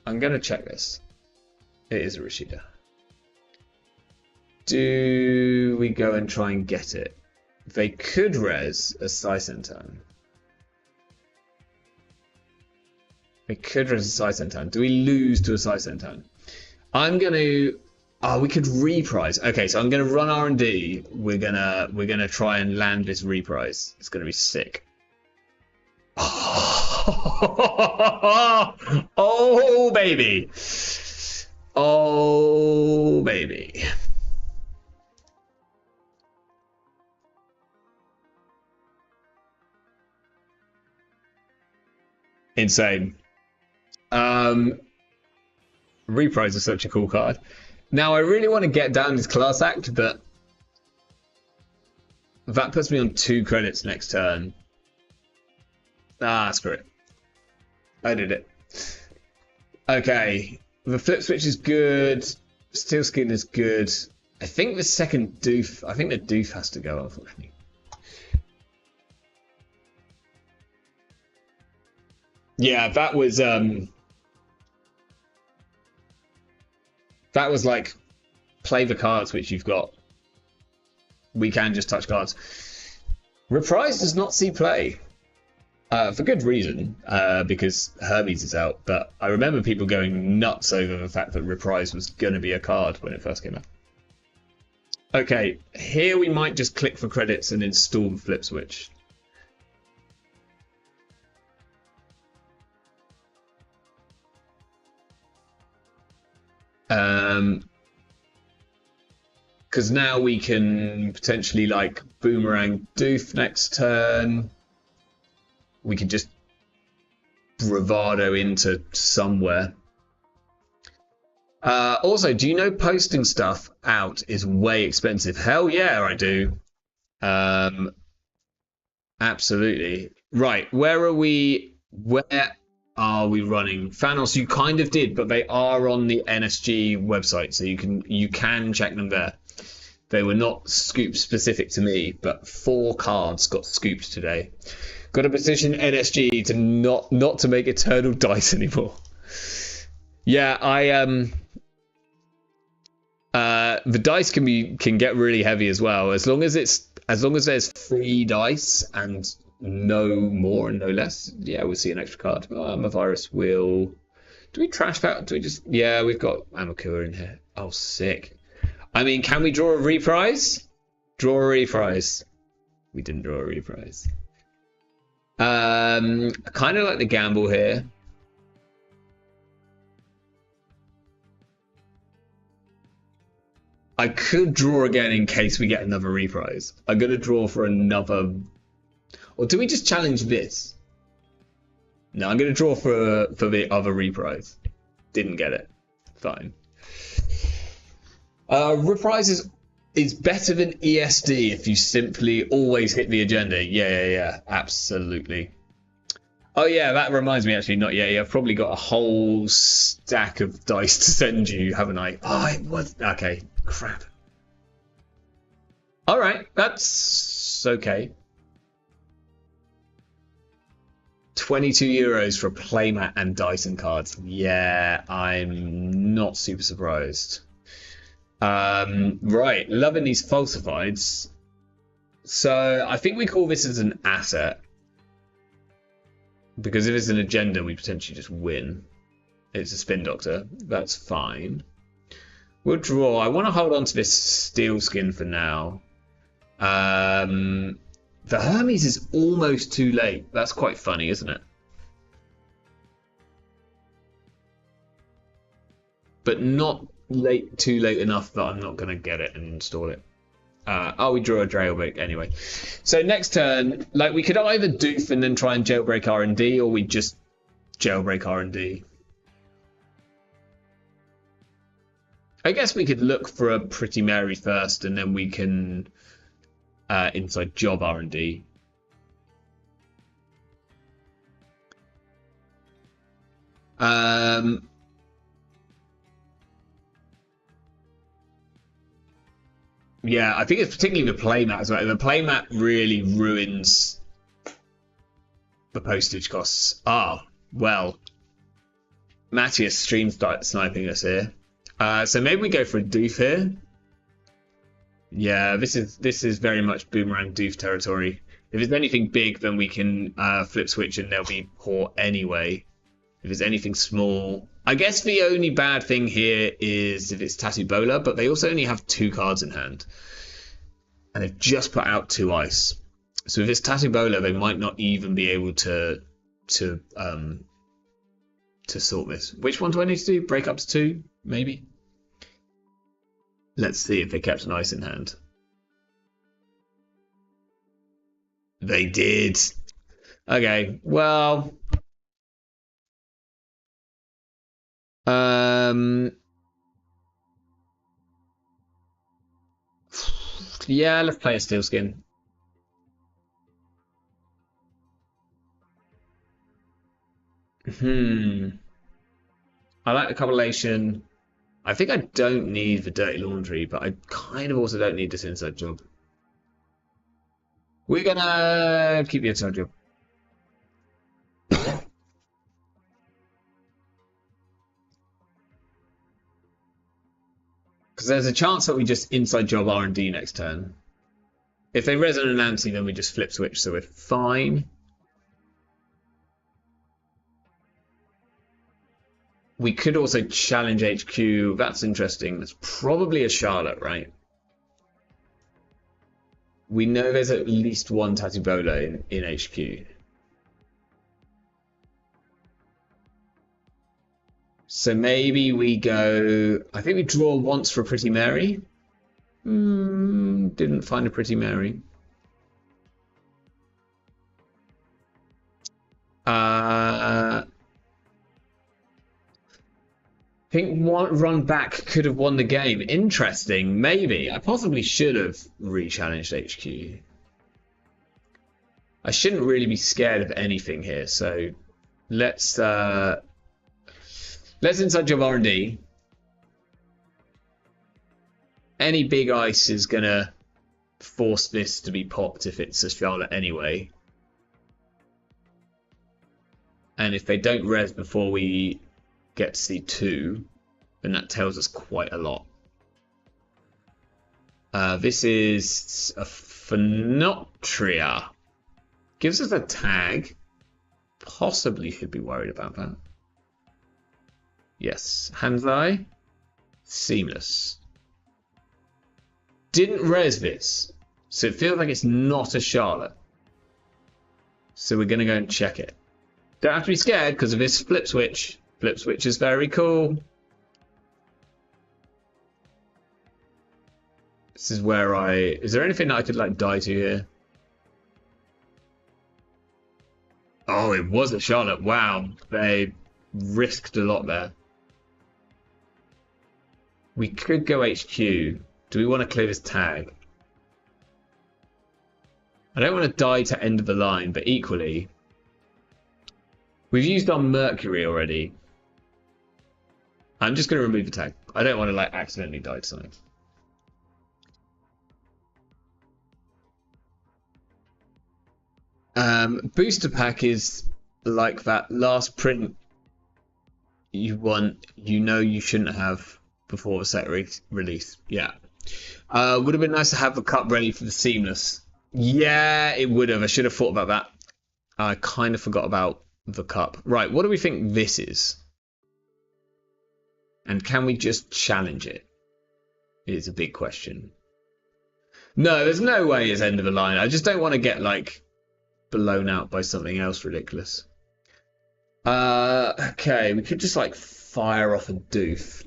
I'm gonna check this. It is a Rashida. Do we go and try and get it? They could res a Sisentan. They could res a Sisentan. Do we lose to a Sisentan? I'm gonna. Oh, we could reprise. Okay, so I'm gonna run R&D. We're gonna try and land this reprise. It's gonna be sick. Oh baby. Oh baby. Insane. Reprise is such a cool card. Now, I really want to get down this class act, but that puts me on 2 credits next turn. Ah, screw it. I did it. Okay. The flip switch is good. Steel skin is good. I think the second doof... I think the doof has to go, unfortunately. Yeah, that was like play the cards which you've got. We can just touch cards. Reprise does not see play. For good reason, because Hermes is out, but I remember people going nuts over the fact that Reprise was going to be a card when it first came out. Okay, here we might just click for credits and install the flip switch. Because now we can potentially like boomerang doof next turn. We can just bravado into somewhere. Also, do you know posting stuff out is way expensive? Hell yeah, I do. Absolutely. Right, where are we? Where are we running? Thanos, you kind of did, but they are on the NSG website, so you can check them there. They were not scooped specific to me, but 4 cards got scooped today. Got to petition NSG to not to make Eternal Dice anymore. Yeah, the dice can get really heavy as well. As long as there's 3 dice and no more and no less, yeah, we'll see an extra card. Virus will. Do we trash that? Do we just? Yeah, we've got Amakua in here. Oh, sick. I mean, can we draw a reprise? Draw a reprise. We didn't draw a reprise. I kind of like the gamble here. I could draw again in case we get another reprise. I'm going to draw for another... Or do we just challenge this? No, I'm going to draw for the other reprise. Didn't get it. Fine. Reprise is better than ESD if you simply always hit the agenda. Yeah. Absolutely. Oh yeah, that reminds me actually, not yet. I've probably got a whole stack of dice to send you, haven't I? Oh, it was... Okay, crap. Alright, that's okay. 22 euros for a playmat and dice and cards. Yeah, I'm not super surprised. Right, loving these falsifieds. So I think we call this as an asset. Because if it's an agenda, we potentially just win. It's a spin doctor. That's fine. We'll draw. I want to hold on to this steel skin for now. The Hermes is almost too late. That's quite funny, isn't it? But not too late enough that I'm not going to get it and install it. We draw a jailbreak anyway. So next turn, like we could either doof and then try and jailbreak R&D, or we just jailbreak R&D. I guess we could look for a Pretty Mary first, and then we can inside job R&D. Yeah, I think it's particularly the playmat as well. The playmat really ruins the postage costs. Well, Matthias stream start sniping us here. So maybe we go for a doof here. Yeah, this is very much boomerang doof territory. If it's anything big, then we can flip switch and they'll be poor anyway. If it's anything small, I guess the only bad thing here is if it's Tattoo Bowler, but they also only have 2 cards in hand. And they've just put out 2 ice. So if it's Tattoo Bowler, they might not even be able to sort this. Which one do I need to do? Break up to 2, maybe? Let's see if they kept an ice in hand. They did. Okay, well... Yeah, let's play a steel skin. I like the compilation. I think I don't need the dirty laundry, but I kind of also don't need this inside job. We're gonna keep the inside job. Because there's a chance that we just inside job R&D next turn. If they resonate Nancy, then we just flip switch, so we're fine. We could also challenge HQ. That's interesting. That's probably a Charlotte, right? We know there's at least one Tatubola in HQ. So maybe we go... I think we draw once for Pretty Mary. Didn't find a Pretty Mary. I think one run back could have won the game. Interesting, maybe. I possibly should have re-challenged HQ. I shouldn't really be scared of anything here, so let's inside job R&D. Any big ice is gonna force this to be popped if it's a Charlotte anyway. And if they don't res before we get to see 2, then that tells us quite a lot. This is a Phenotria. Gives us a tag. Possibly should be worried about that. Yes, Hanzai. Seamless. Didn't res this, so it feels like it's not a Charlotte. So we're going to go and check it. Don't have to be scared because of this flip switch. Flip switch is very cool. This is where is there anything that I could like die to here? Oh, it was a Charlotte. Wow. They risked a lot there. We could go HQ. Do we want to clear this tag? I don't want to die to end of the line, but equally, we've used our Mercury already. I'm just going to remove the tag. I don't want to like accidentally die to something. Booster pack is like that last print you want, you know you shouldn't have before the set release. Yeah. Would have been nice to have the cup ready for the seamless. Yeah, it would have. I should have thought about that. I kind of forgot about the cup. Right, what do we think this is? And can we just challenge it? Is a big question. No, there's no way it's end of the line. I just don't want to get like blown out by something else ridiculous. Okay, we could just like fire off a doof.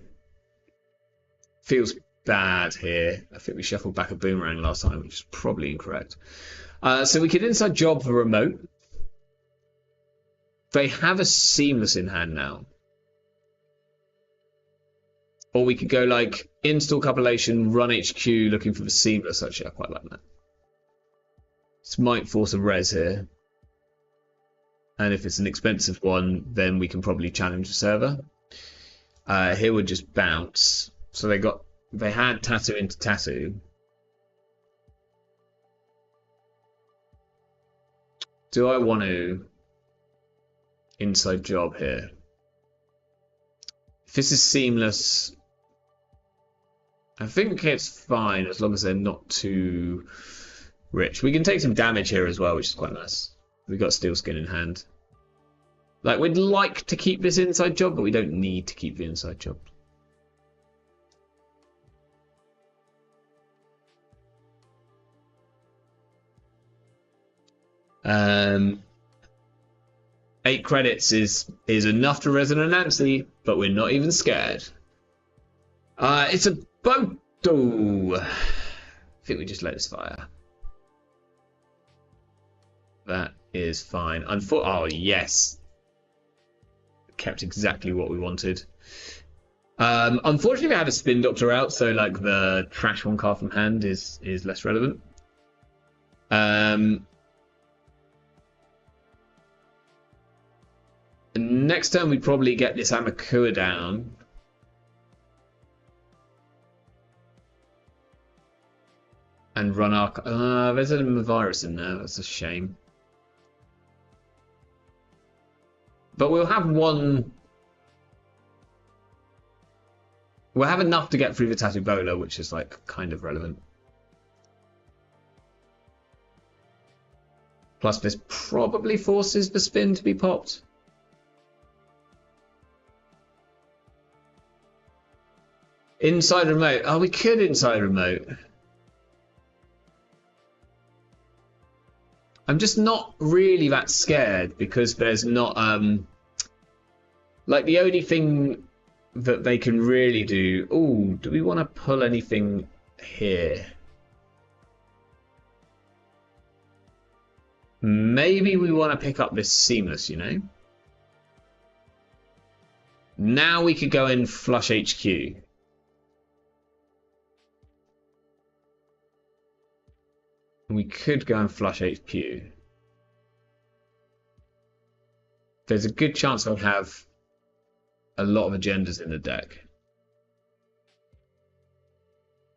Feels bad here. I think we shuffled back a boomerang last time, which is probably incorrect. So we could inside job the remote. They have a seamless in hand now. Or we could go like install compilation, run HQ looking for the seamless. Actually, I quite like that. This might force a res here. And if it's an expensive one, then we can probably challenge the server. Here would just bounce. So they had tattoo into tattoo. Do I want to inside job here? If this is seamless, I think it's fine as long as they're not too rich. We can take some damage here as well, which is quite nice. We've got steel skin in hand. Like, we'd like to keep this inside job, but we don't need to keep the inside job. Eight credits is enough to resonate Nancy, but we're not even scared. It's a Boto. I think we just let this fire. That is fine. Oh, yes. Kept exactly what we wanted. Unfortunately, we have a spin doctor out, so like the trash one card from hand is less relevant. Next turn, we probably get this Amakua down. And run our... there's a virus in there. That's a shame. But we'll have one... We'll have enough to get through the Tattoo Bowler, which is like kind of relevant. Plus this probably forces the spin to be popped. Inside remote. Oh, we could inside remote. I'm just not really that scared because there's not like the only thing that they can really do. Oh, do we want to pull anything here? Maybe we want to pick up this Seamless, you know? Now we could go and flush HQ. We could go and flush HQ. There's a good chance I'll have a lot of agendas in the deck.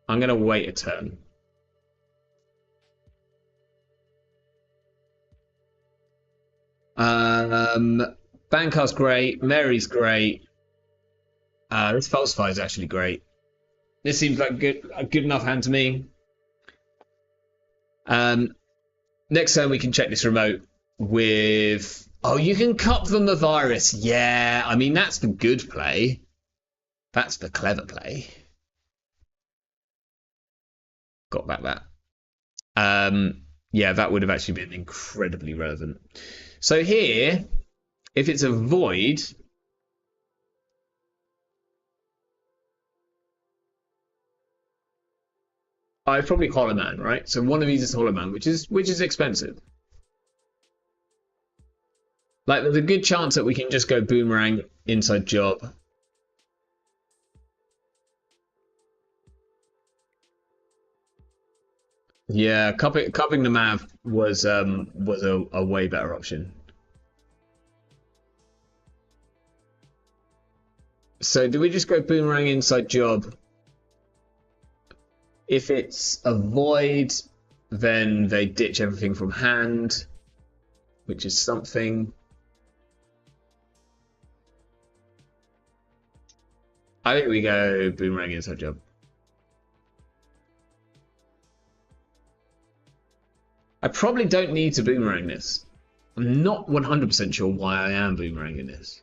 I'm going to wait a turn. Bankar's great. Mary's great. This Falsify is actually great. This seems like a good enough hand to me. Next turn we can check this remote with... Oh, you can cup them the virus. Yeah, I mean, that's the good play. That's the clever play. Got back that. Yeah, that would have actually been incredibly relevant. So here, if it's a void... I probably Hollow Man, right? So one of these is Hollow Man, which is expensive. Like, there's a good chance that we can just go Boomerang inside job. Yeah, cupping the Mav was a way better option. So do we just go Boomerang inside job? If it's a void, then they ditch everything from hand, which is something. I think we go Boomerang inside job. I probably don't need to Boomerang this. I'm not 100% sure why I am Boomeranging this.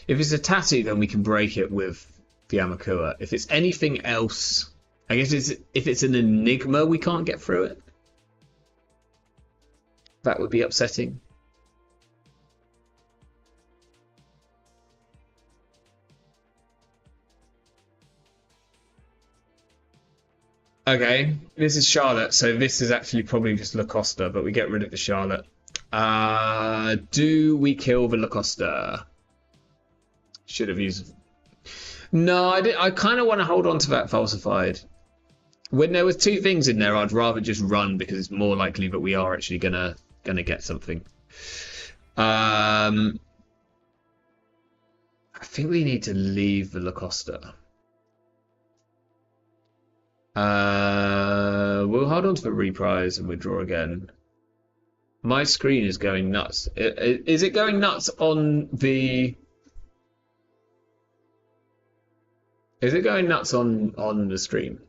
If it's a Tattoo, then we can break it with the Amakua. If it's anything else... I guess if it's an Enigma, we can't get through it. That would be upsetting. Okay, this is Charlotte, so this is actually probably just Lacosta, but we get rid of the Charlotte. Do we kill the Lacosta? Should have used... No, I kind of want to hold on to that Falsified. When there was two things in there, I'd rather just run because it's more likely that we are actually gonna get something. I think we need to leave the Lacosta. We'll hold on to the reprise and withdraw again. My screen is going nuts. Is it going nuts on the... Is it going nuts on the stream?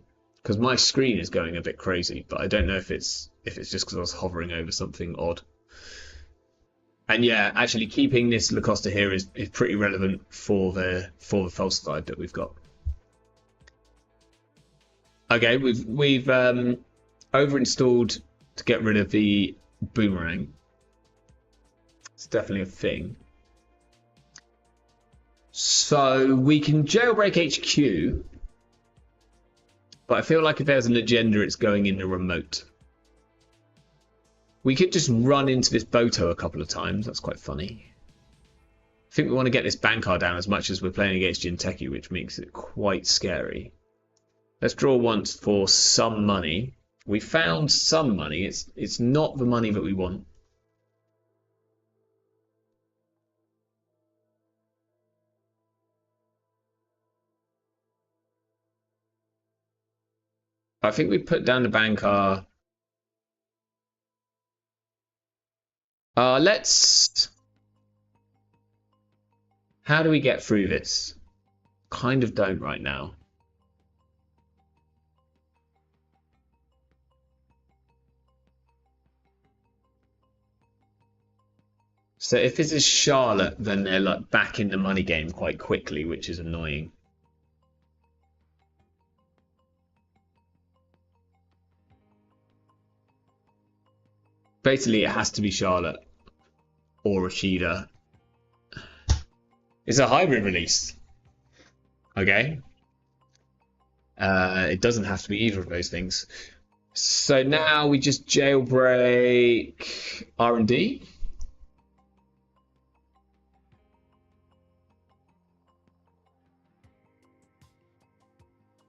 Because my screen is going a bit crazy, but I don't know if it's just because I was hovering over something odd. And yeah, actually keeping this Lacosta here is pretty relevant for the Falsified that we've got. Okay, we've over-installed to get rid of the Boomerang. It's definitely a thing. So we can jailbreak HQ, but I feel like if there's an agenda, it's going in the remote. We could just run into this Boto a couple of times. That's quite funny. think we want to get this Bankar down as much as we're playing against Jinteki, which makes it quite scary. Let's draw once for some money. We found some money. It's not the money that we want. I think we put down the Bankar. Let's... How do we get through this? Kind of don't right now. So if this is Charlotte, then they're like back in the money game quite quickly, which is annoying. Basically, it has to be Charlotte or Rashida. It's a hybrid release. Okay. It doesn't have to be either of those things. So now we just jailbreak R&D.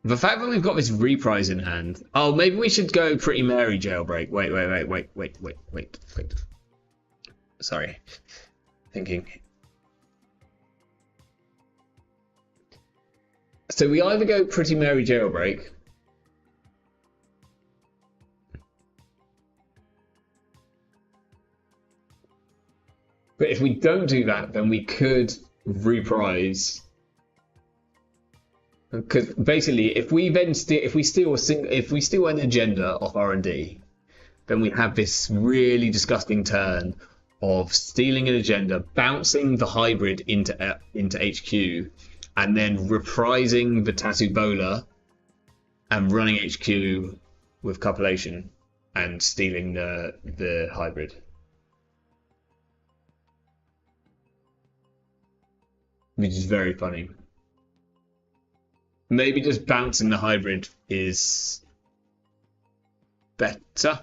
The fact that we've got this reprise in hand. Oh, maybe we should go Pretty Mary jailbreak. Wait. Sorry. Thinking. So we either go Pretty Mary jailbreak. But if we don't do that, then we could reprise. Because basically, if we steal an agenda off R&D, then we have this really disgusting turn of stealing an agenda, bouncing the hybrid into HQ, and then reprising the Tattoo Bowler and running HQ with Copulation and stealing the hybrid. Which is very funny. Maybe just bouncing the hybrid is better.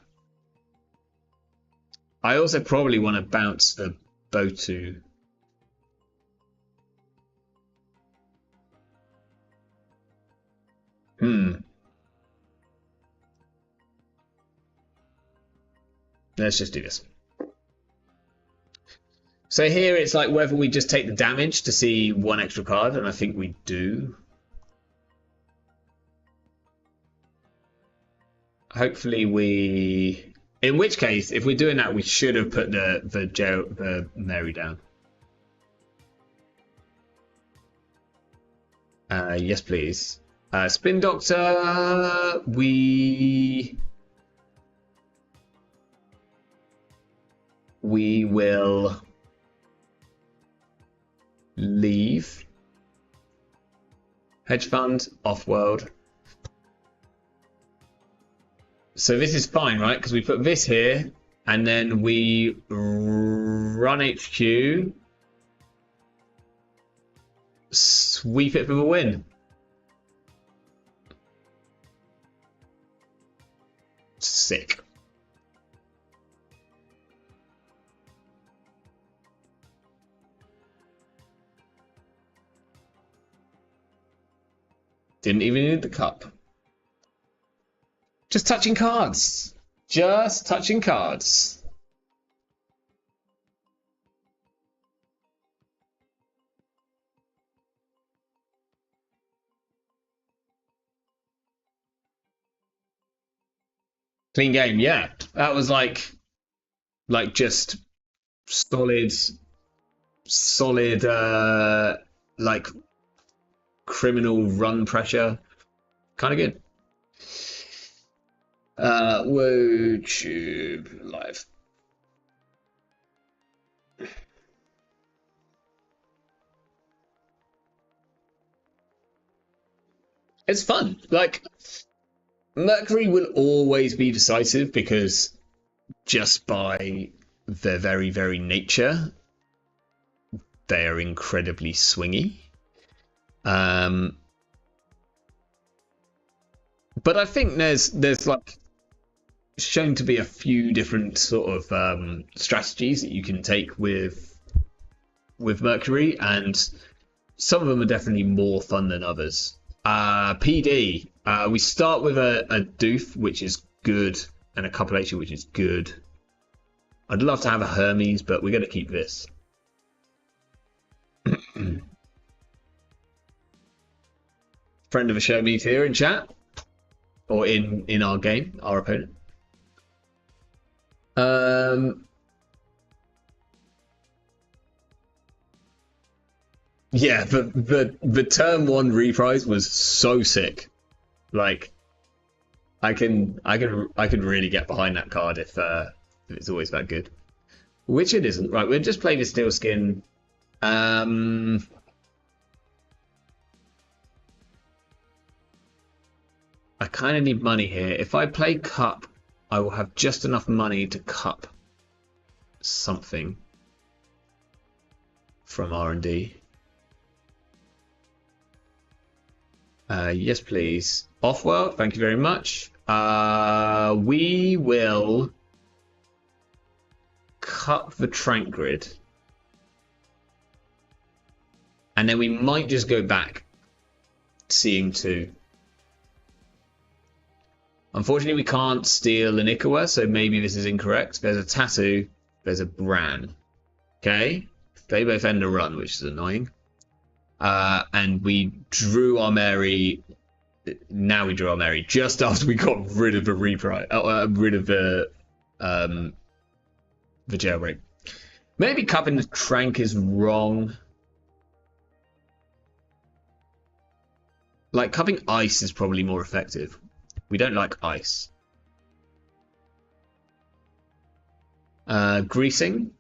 I also probably want to bounce the Botu. Let's just do this. So here it's like whether we just take the damage to see one extra card, and I think we do. Hopefully we... In which case, if we're doing that, we should have put the Mary down. Yes, please. Spin Doctor, we will leave. Hedge Fund, Off-World. So this is fine, right? Because we put this here, and then we run HQ, sweep it for the win. Sick. Didn't even need the cup. Just touching cards. Just touching cards. Clean game, yeah. That was like just solid, like criminal run pressure. Kind of good. WoTube live. It's fun. Like, Mercury will always be decisive because just by their very, very nature, they are incredibly swingy. But I think there's like shown to be a few different sort of strategies that you can take with with Mercury, and some of them are definitely more fun than others. PD. We start with a Doof, which is good, and a Copulation, which is good. I'd love to have a Hermes, but we're going to keep this. Friend of the show meet here in chat, or in our game, our opponent. Yeah, the turn one reprise was so sick. Like, I can really get behind that card if it's always that good. Which it isn't. Right, we'll just play the Steel Skin. I kind of need money here. If I play Cup, I will have just enough money to cup something from R&D. Yes, please. Off-world, thank you very much. We will cup the Trankgrid. And then we might just go back, seeing 2. Unfortunately, we can't steal an Ikawa, so maybe this is incorrect. There's a Tattoo, there's a Bran. Okay? They both end a run, which is annoying. And we drew our Mary. Now we drew our Mary just after we got rid of the reprise, rid of the jailbreak. Maybe cupping the Trank is wrong. Like, cupping Ice is probably more effective. We don't like Ice. Greasing.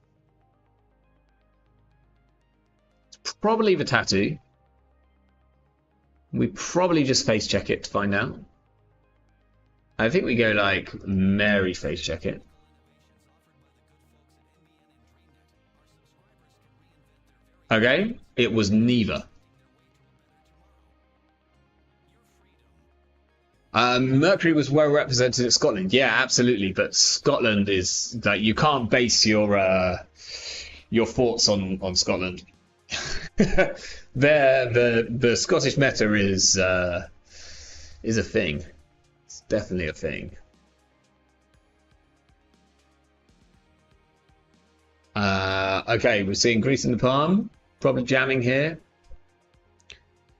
It's probably the Tattoo. We probably just face check it to find out. I think we go like Mary face check it. Okay, it was neither. Mercury was well represented at Scotland. Yeah, absolutely. But Scotland is that you can't base your thoughts on Scotland. The Scottish meta is a thing. It's definitely a thing. Okay, we're seeing Grease in the Palm. Probably jamming here.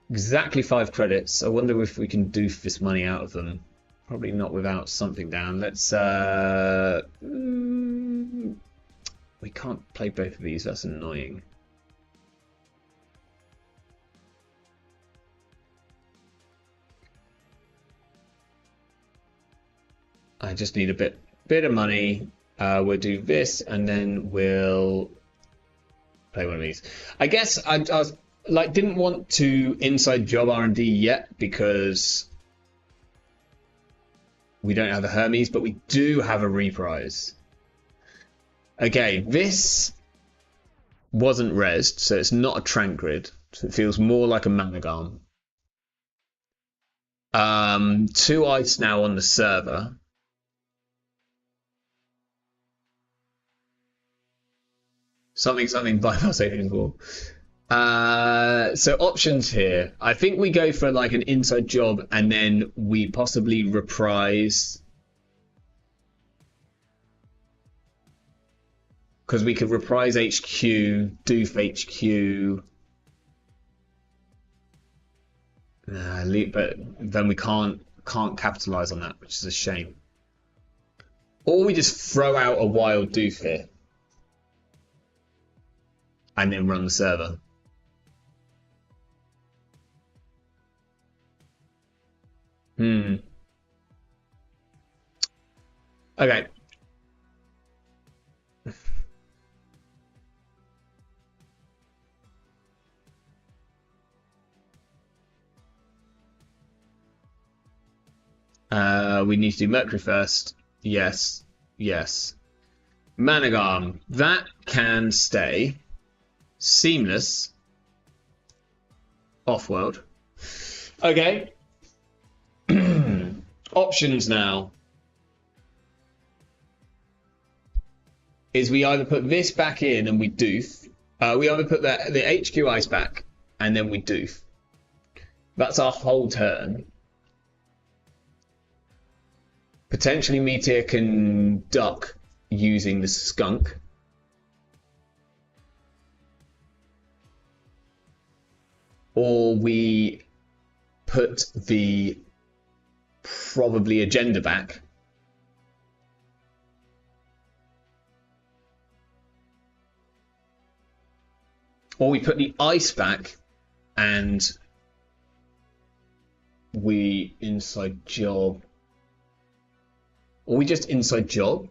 Exactly 5 credits. I wonder if we can doof this money out of them. Probably not without something down. Let's we can't play both of these. That's annoying. I just need a bit of money. We'll do this, and then we'll play one of these. I guess I was like didn't want to inside job R&D yet because we don't have a Hermes, but we do have a reprise. Okay, this wasn't rezzed, so it's not a Trankgrid. So it feels more like a Managarm. 2 ice now on the server. Something bypass 84. So options here. I think we go for like an inside job and then we possibly reprise. Because we could reprise HQ, doof HQ. But then we can't capitalize on that, which is a shame. Or we just throw out a wild doof here. And then run the server. Okay. We need to do Mercury first. Yes. Yes. Managarm. That can stay. Seamless. Off-world. Okay. Options now. Is we either put this back in and we doof, We either put the HQ ice back, and then we doof. That's our whole turn. Potentially Meteor can duck using the skunk. Or we put the probably agenda back. Or we put the ice back and we inside job. Or we just inside job.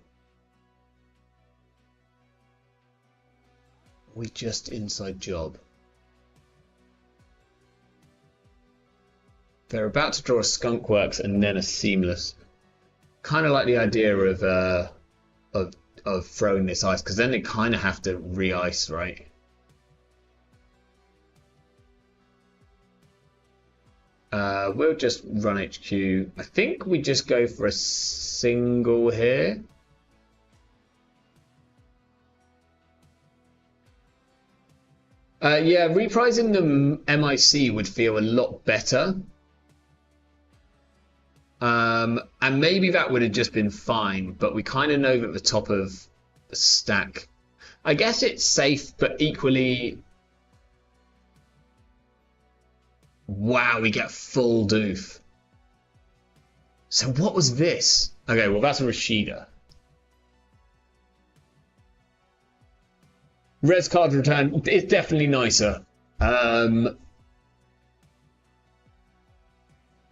We just inside job. They're about to draw a skunk works and then a seamless. Kind of like the idea of throwing this ice, because then they kind of have to re-ice, right? We'll just run HQ. I think we just go for a single here. Yeah, reprising the MIC would feel a lot better. And maybe that would have just been fine, but we kind of know that the top of the stack, I guess it's safe, but equally, wow, we get full doof. So what was this? Okay, well that's a Rashida. Res card return is definitely nicer.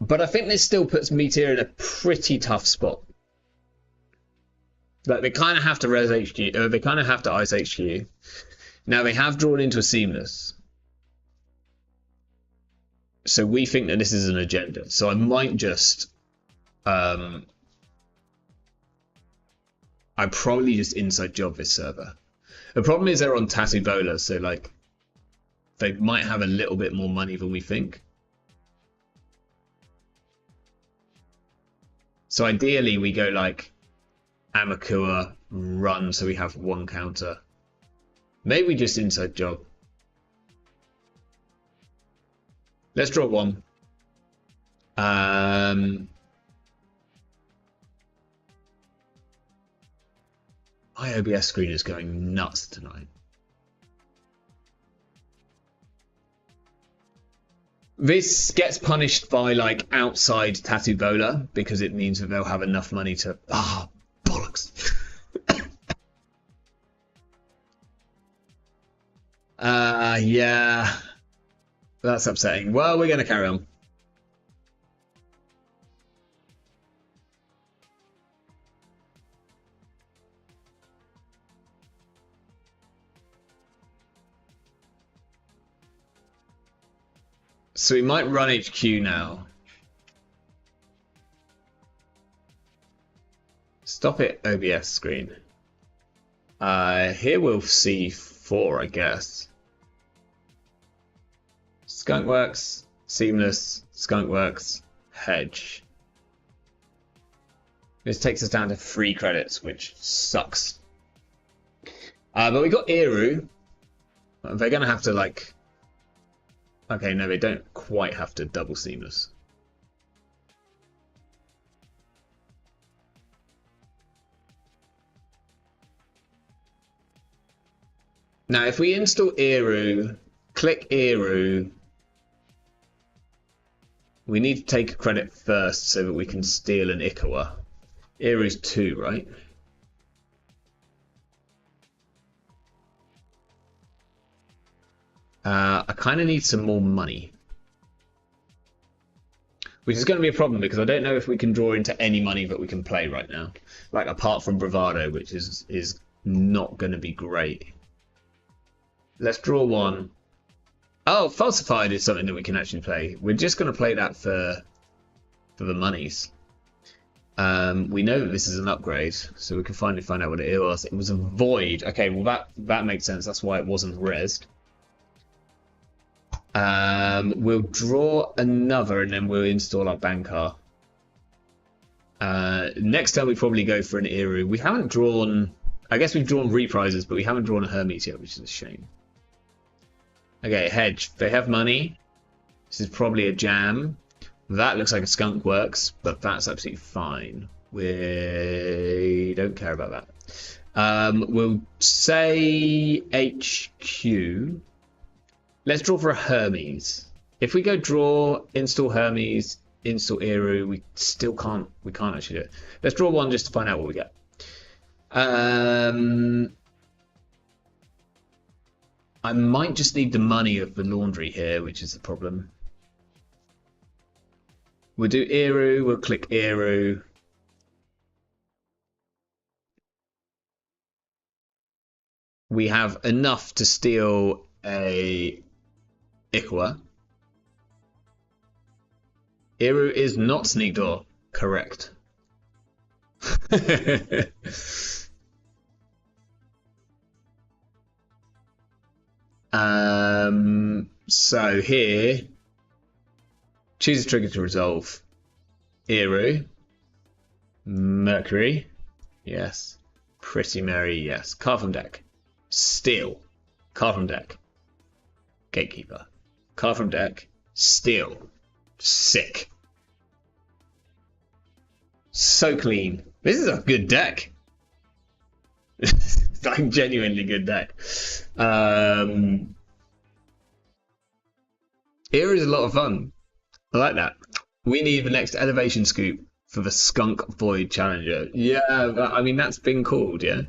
But I think this still puts Meteor in a pretty tough spot. Like they kind of have to res HQ, or they kind of have to ice HQ. Now they have drawn into a seamless. So we think that this is an agenda. So I might just I probably just inside job this server. The problem is they're on Tasibola, so like they might have a little bit more money than we think. So ideally we go like Amakua, run, so we have one counter. Maybe just inside job. Let's draw one. My OBS screen is going nuts tonight. This gets punished by like outside Tatubola because it means that they'll have enough money to. Ah, oh, bollocks. Yeah, that's upsetting. Well, we're gonna carry on. So we might run HQ now. Stop it, OBS screen. Here we'll see 4, I guess. Skunkworks, Seamless, Skunkworks, Hedge. This takes us down to 3 credits, which sucks. But we got Eru. They're gonna have to like. Okay, no, they don't quite have to double seamless. Now, if we install Eru, click Eru, we need to take a credit first so that we can steal an Ikawa. Eru's 2, right? I kind of need some more money. Which is going to be a problem because I don't know if we can draw into any money that we can play right now. Like, apart from Bravado, which is not going to be great. Let's draw one. Oh, Falsified is something that we can actually play. We're just going to play that for the monies. We know that this is an upgrade, so we can finally find out what it was. It was a Void. Okay, well that makes sense. That's why it wasn't rezzed. We'll draw another and then we'll install our Bankar. Next time we probably go for an Eru. We haven't drawn. I guess we've drawn reprises, but we haven't drawn a Hermes yet, which is a shame. Okay, hedge. They have money. This is probably a jam. That looks like a skunk works, but that's absolutely fine. We don't care about that. We'll say HQ. Let's draw for a Hermes. If we go draw, install Hermes, install Eru, we still can't. We can't actually do it. Let's draw one just to find out what we get. I might just need the money of the laundry here, which is the problem. We'll do Eru. We'll click Eru. We have enough to steal a Ikwa. Eru is not sneak door. Correct. So here, choose a trigger to resolve. Eru. Mercury. Yes. Pretty Mary. Yes. Card from deck. Steal. Card from deck. Gatekeeper. Card from deck. Steal. Sick. So clean. This is a good deck. It's like genuinely good deck. Here is a lot of fun. I like that. We need the next elevation scoop for the Skunk Void Challenger. Yeah, I mean that's been called. Yeah,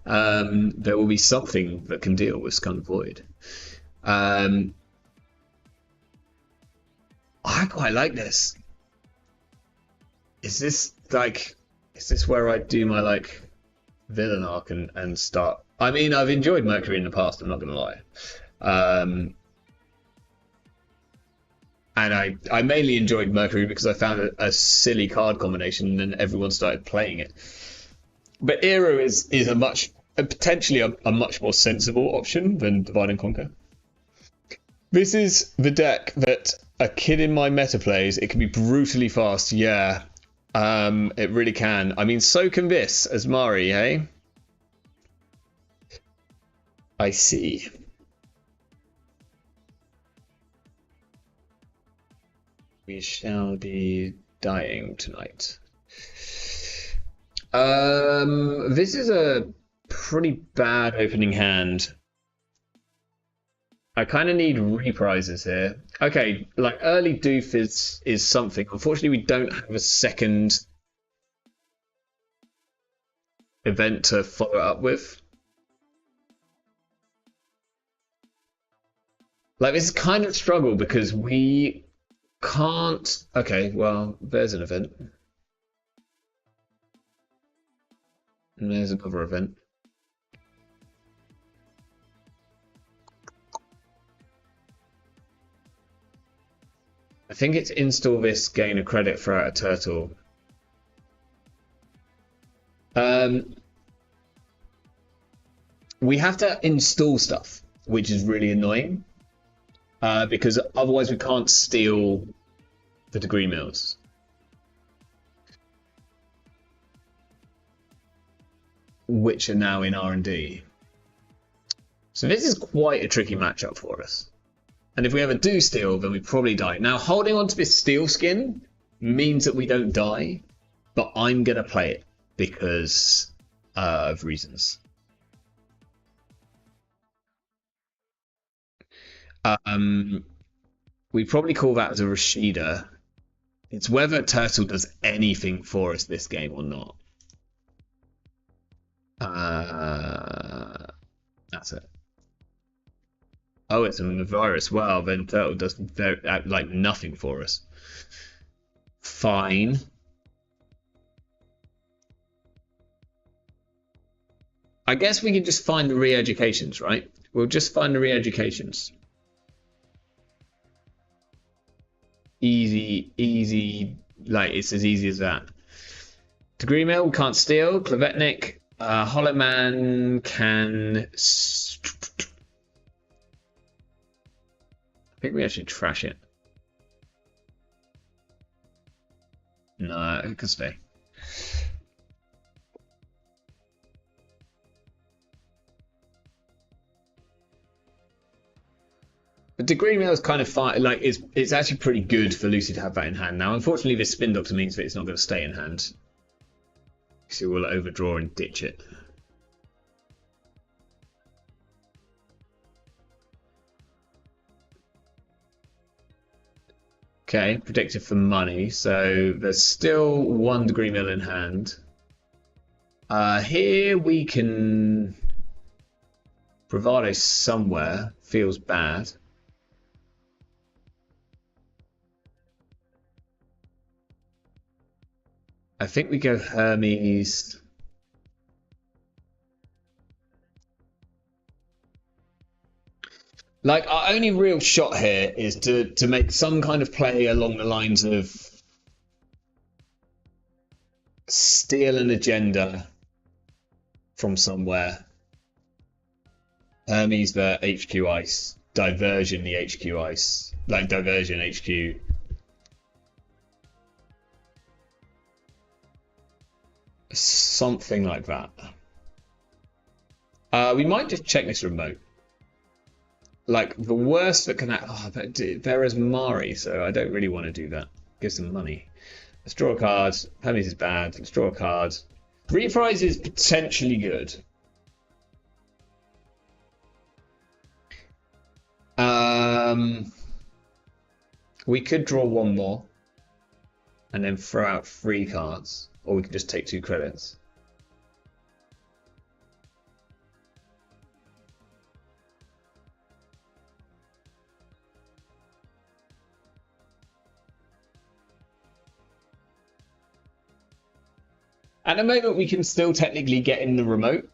there will be something that can deal with Skunk Void. I quite like this. Is this like? Is this where I do my like villain arc and start? I mean, I've enjoyed Mercury in the past. I'm not gonna lie. And I mainly enjoyed Mercury because I found a silly card combination and everyone started playing it. But Eru is a much potentially a much more sensible option than Divide and Conquer. This is the deck that a kid in my meta plays. It can be brutally fast, yeah. It really can. I mean, so can this as Mari, hey? I see. We shall be dying tonight. This is a pretty bad opening hand. I kind of need reprises here. Okay, like early doof is something. Unfortunately, we don't have a second event to follow it up with. Like this is kind of a struggle because we can't. Okay, well, there's an event. And there's another event. I think it's install this, gain a credit, throw out a turtle. We have to install stuff, which is really annoying. Because otherwise we can't steal the degree mills. Which are now in R&D. So this is quite a tricky matchup for us. And if we ever do steal, then we probably die. Now, holding on to this steel skin means that we don't die, but I'm going to play it because of reasons. We probably call that as a Rashida. It's whether Turtle does anything for us this game or not. That's it. Oh, it's a virus. Well, then Turtle does like nothing for us. Fine. I guess we can just find the re-educations, right? We'll just find the re-educations. Easy, easy. Like, it's as easy as that. Degree Mill, we can't steal. Klevetnik. Hollow Man can... I think we actually trash it. No, it can stay. The degree mill is kind of fine. Like it's actually pretty good for Lucy to have that in hand. Now, unfortunately, this spin doctor means that it's not going to stay in hand. So we'll overdraw and ditch it. Okay, predicted for money. So there's still 1 degree mill in hand. Here we can bravado somewhere. Feels bad. I think we go Hermes. Like, our only real shot here is to make some kind of play along the lines of steal an agenda from somewhere. Hermes the HQ ice. Diversion the HQ ice. Like, diversion HQ. Something like that. We might just check this remote. Like, the worst that can happen... Oh, but there is Mari, so I don't really want to do that. Gives them money. Let's draw a card. Hermes is bad. Let's draw a card. Reprise is potentially good. We could draw 1 more. And then throw out 3 cards. Or we could just take 2 credits. At the moment, we can still technically get in the remote,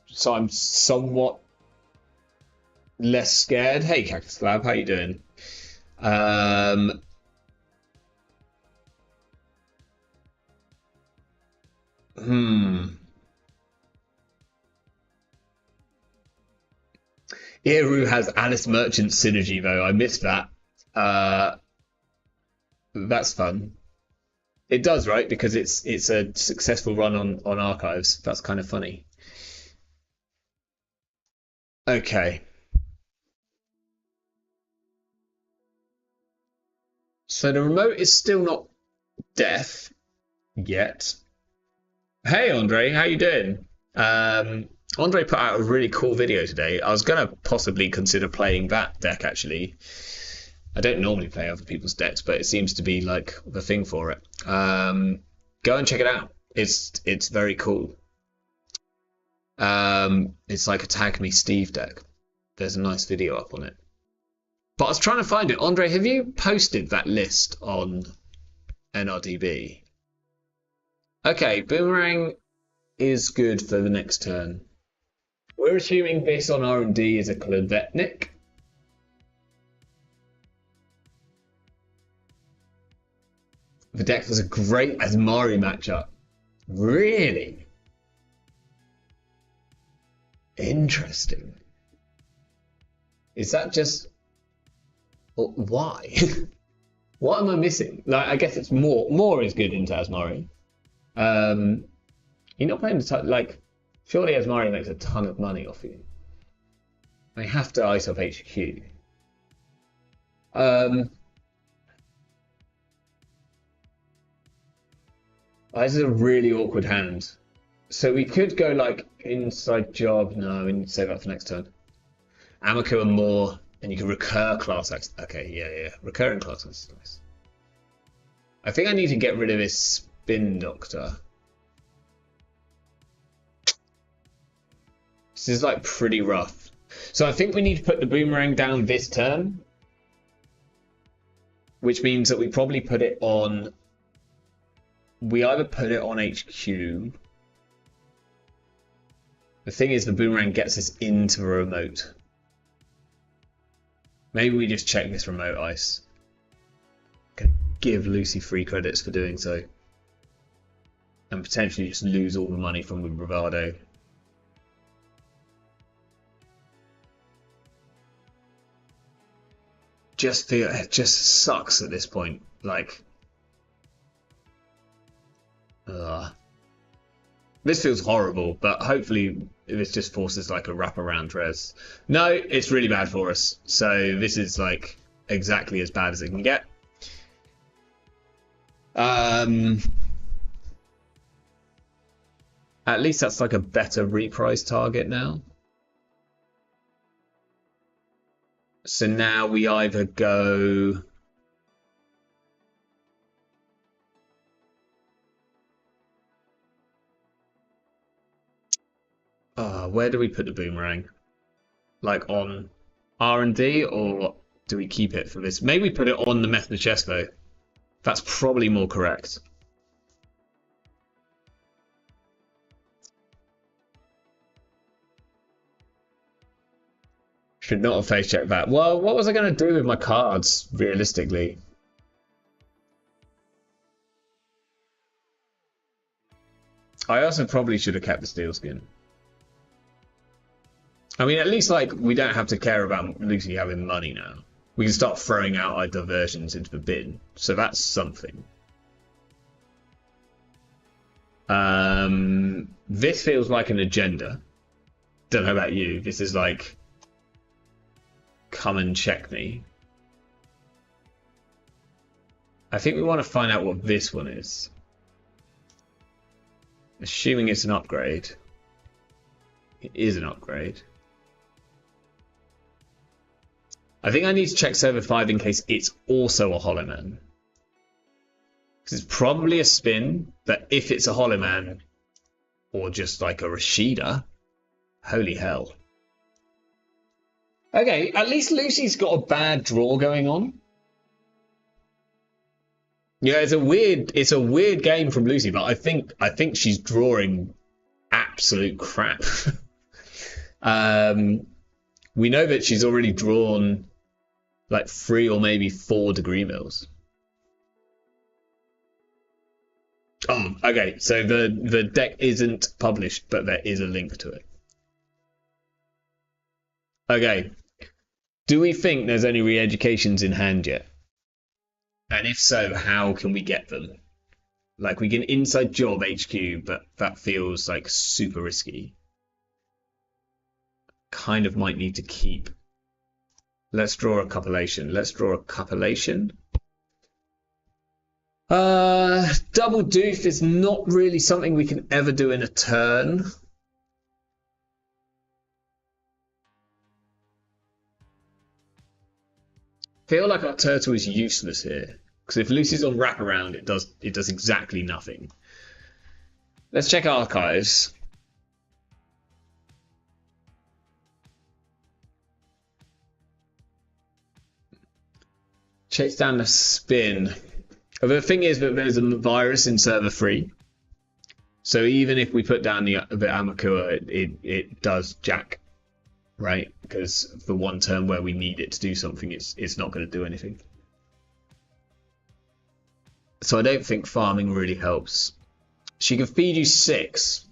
so I'm somewhat less scared. Hey, Cactus Lab, how you doing? Iru has Alice Merchant synergy, though. I missed that. That's fun. It does, right? Because it's a successful run on archives. That's kind of funny. Okay. So the remote is still not deaf yet. Hey Andre, how you doing? Andre put out a really cool video today. I was gonna possibly consider playing that deck actually. I don't normally play other people's decks, but it seems to be like the thing for it. Go and check it out. It's very cool. It's like a Tag Me Steve deck. There's a nice video up on it. But I was trying to find it. Andre, have you posted that list on NRDB? Okay, Boomerang is good for the next turn. We're assuming this on R&D is a Klevetnik. The deck was a great Asmari matchup. Really? Interesting. Is that just... Well, why? What am I missing? Like, I guess it's more. More is good into Asmari. You're not playing the ton, like, surely Asmari makes a ton of money off you. They have to ice off HQ. This is a really awkward hand. So we could go like inside job. No, we need to save that for next turn. Amico and more, and you can recur class X. Okay, yeah. Recurring class X is nice. I think I need to get rid of this spin doctor. This is like pretty rough. So I think we need to put the boomerang down this turn, which means that we probably put it on. We either put it on HQ. The thing is, the boomerang gets us into the remote. Maybe we just check this remote ice. Gonna give Lucy free credits for doing so. And potentially just lose all the money from the bravado. It just sucks at this point. Like, This feels horrible, but hopefully this just forces like a wraparound res. No, it's really bad for us. So this is like exactly as bad as it can get. At least that's like a better reprise target now. So now we either go... where do we put the boomerang? Like on R&D, or do we keep it for this? Maybe we put it on the Methnachesto. That's probably more correct. Should not have face checked that. Well, what was I going to do with my cards, realistically? I also probably should have kept the steel skin. I mean, at least like we don't have to care about Lucy having money now. We can start throwing out our diversions into the bin. So that's something. This feels like an agenda. Don't know about you. This is like, come and check me. I think we want to find out what this one is. Assuming it's an upgrade. It is an upgrade. I think I need to check server 5 in case it's also a Hollow Man. Because it's probably a spin, but if it's a Hollow Man, or just like a Rashida, holy hell. Okay, at least Lucy's got a bad draw going on. Yeah, it's a weird game from Lucy, but I think she's drawing absolute crap. We know that she's already drawn like 3 or maybe 4 degree mills. Oh, okay. So the deck isn't published, but there is a link to it. Okay. Do we think there's any re-educations in hand yet? And if so, how can we get them? Like, we can inside job HQ, but that feels like super risky. Kind of might need to keep. Let's draw a copulation. Let's draw a copulation. Double doof is not really something we can ever do in a turn. Feel like our turtle is useless here. Because if Lucy's on wraparound, it does exactly nothing. Let's check archives. Chase down the spin. The thing is that there's a virus in server 3. So even if we put down the Amakua, it does jack. Right? Because the one turn where we need it to do something, it's not going to do anything. So I don't think farming really helps. She can feed you 6.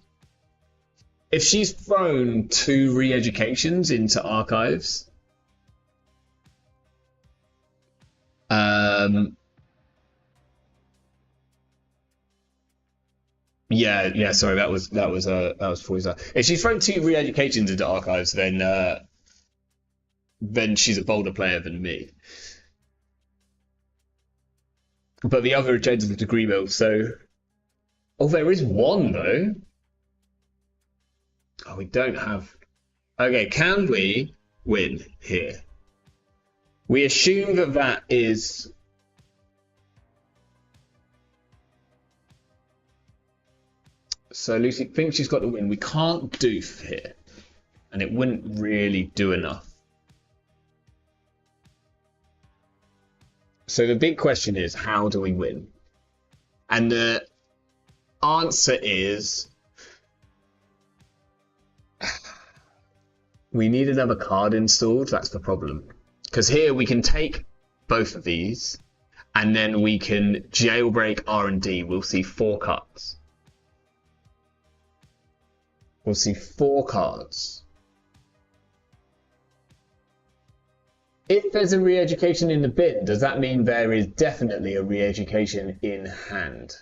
If she's thrown 2 re-educations into archives, yeah. Sorry, that was Poison. If she's thrown 2 re-educations into archives, then she's a bolder player than me. But the other agenda's a degree mill, so... Oh, there is one, though. Oh, we don't have... Okay, can we win here? We assume that that is... So Lucy thinks she's got the win. We can't doof here. And it wouldn't really do enough. So the big question is, how do we win? And the answer is... we need another card installed. That's the problem. Because here we can take both of these, and then we can jailbreak R&D. We'll see 4 cards. We'll see 4 cards. If there's a re-education in the bin, does that mean there is definitely a re-education in hand?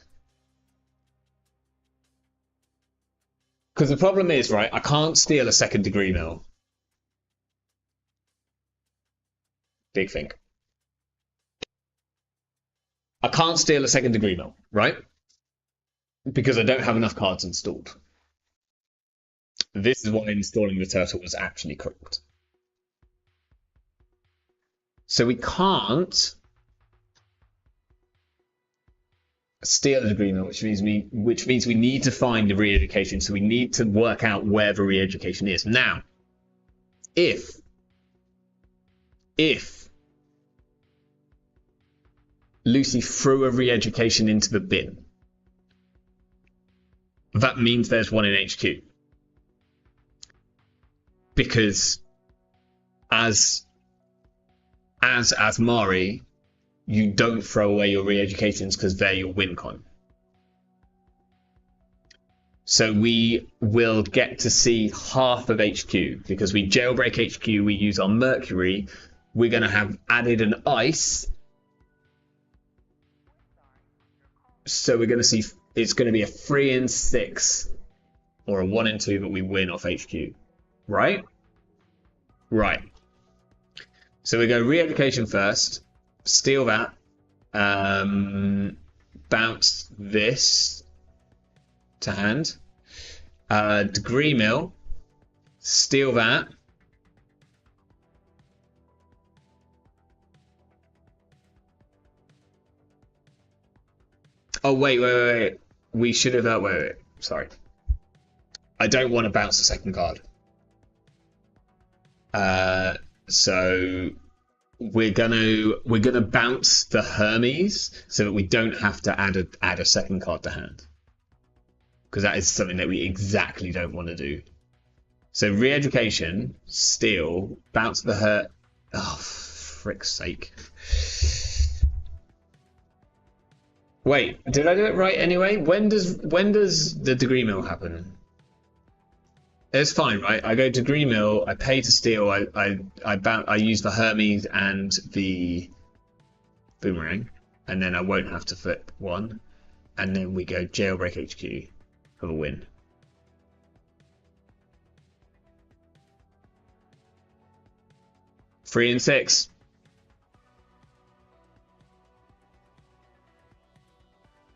Because the problem is, right, I can't steal a second degree mill. Big thing. I can't steal a second degree mill, right? Because I don't have enough cards installed. This is why installing the turtle was actually correct. So we can't steal a degree mill, which means we need to find the re-education. So we need to work out where the re-education is. Now, if Lucy threw a re-education into the bin, that means there's one in HQ. Because as Mari, you don't throw away your re-educations because they're your win con. So we will get to see half of HQ because we jailbreak HQ, we use our Mercury, we're going to have added an ice. So we're going to see it's going to be a 3 and 6 or a 1 and 2 that we win off HQ. Right? Right. So we go re-education first, steal that, bounce this to hand, degree mill, steal that, oh wait, we should have wait, sorry, I don't want to bounce the second card. So we're gonna bounce the Hermes so that we don't have to add a second card to hand, because that is something that we exactly don't want to do. So re-education, steal, bounce the oh, frick's sake! Wait, did I do it right anyway? When does the degree mill happen? It's fine, right? I go to degree mill, I pay to steal, I use the Hermes and the boomerang, and then I won't have to flip one, and then we go jailbreak HQ for the win. Three and 6.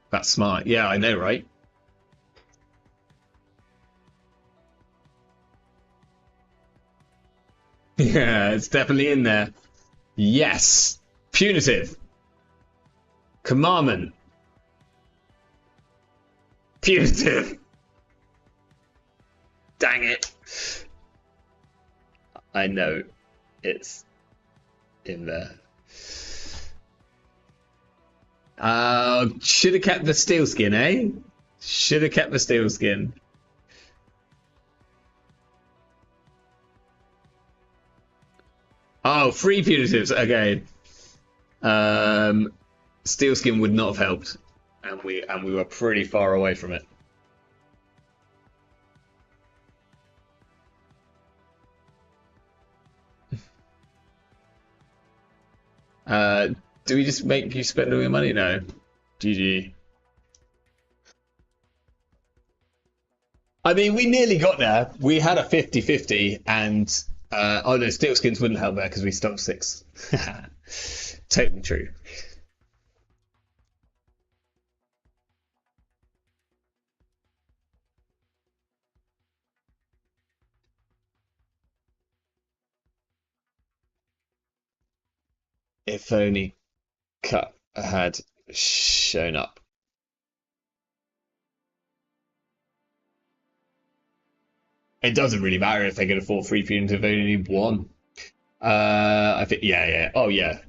That's smart. Yeah, I know, right? Yeah, it's definitely in there. Yes. Punitive. Commandment. Punitive. Dang it. I know it's in there. Should have kept the steel skin, eh? Should have kept the steel skin. Oh, 3 punitives. Okay. Steel skin would not have helped, and we were pretty far away from it. Do we just make you spend all your money now? GG. I mean, we nearly got there. We had a 50-50, and oh no, steel skins wouldn't help there because we stole 6. Totally true. If only Cut had shown up. It doesn't really matter if they can afford 3 punitive, they only need 1. I think, yeah. Oh, yeah.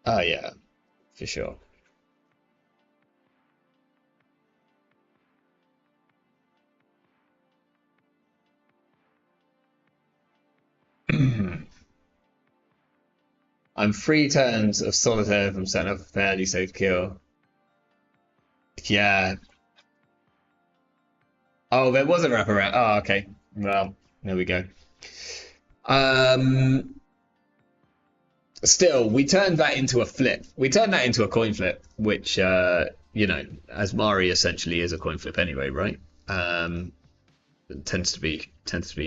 Oh, yeah. For sure. I'm 3 turns of solitaire from setting up a fairly safe kill. Yeah. Oh, there was a wraparound. Oh, okay. Well, there we go. Still, we turned that into a flip. We turned that into a coin flip, which, you know, as Mari essentially is a coin flip anyway, right? tends to be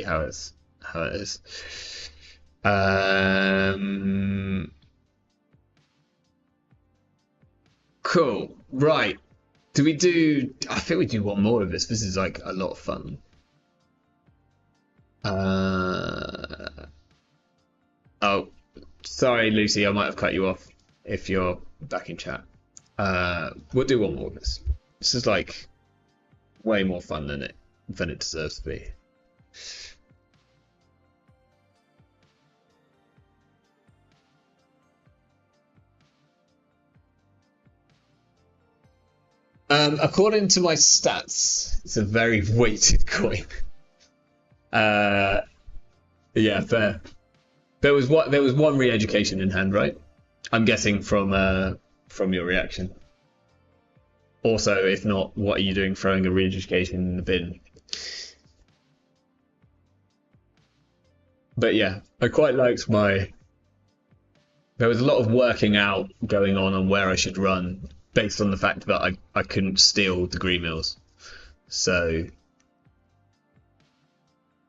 how it is. Cool. Right. Do we do? I think we do one more of this. This is like a lot of fun. Oh, sorry, Lucy. I might have cut you off if you're back in chat. We'll do one more of this. This is like way more fun than it deserves to be. According to my stats, it's a very weighted coin. Yeah, fair. There was one re-education in hand, right? I'm guessing from your reaction. Also, if not, what are you doing throwing a re-education in the bin? But yeah, I quite liked my... There was a lot of working out going on where I should run based on the fact that I couldn't steal degree mills. So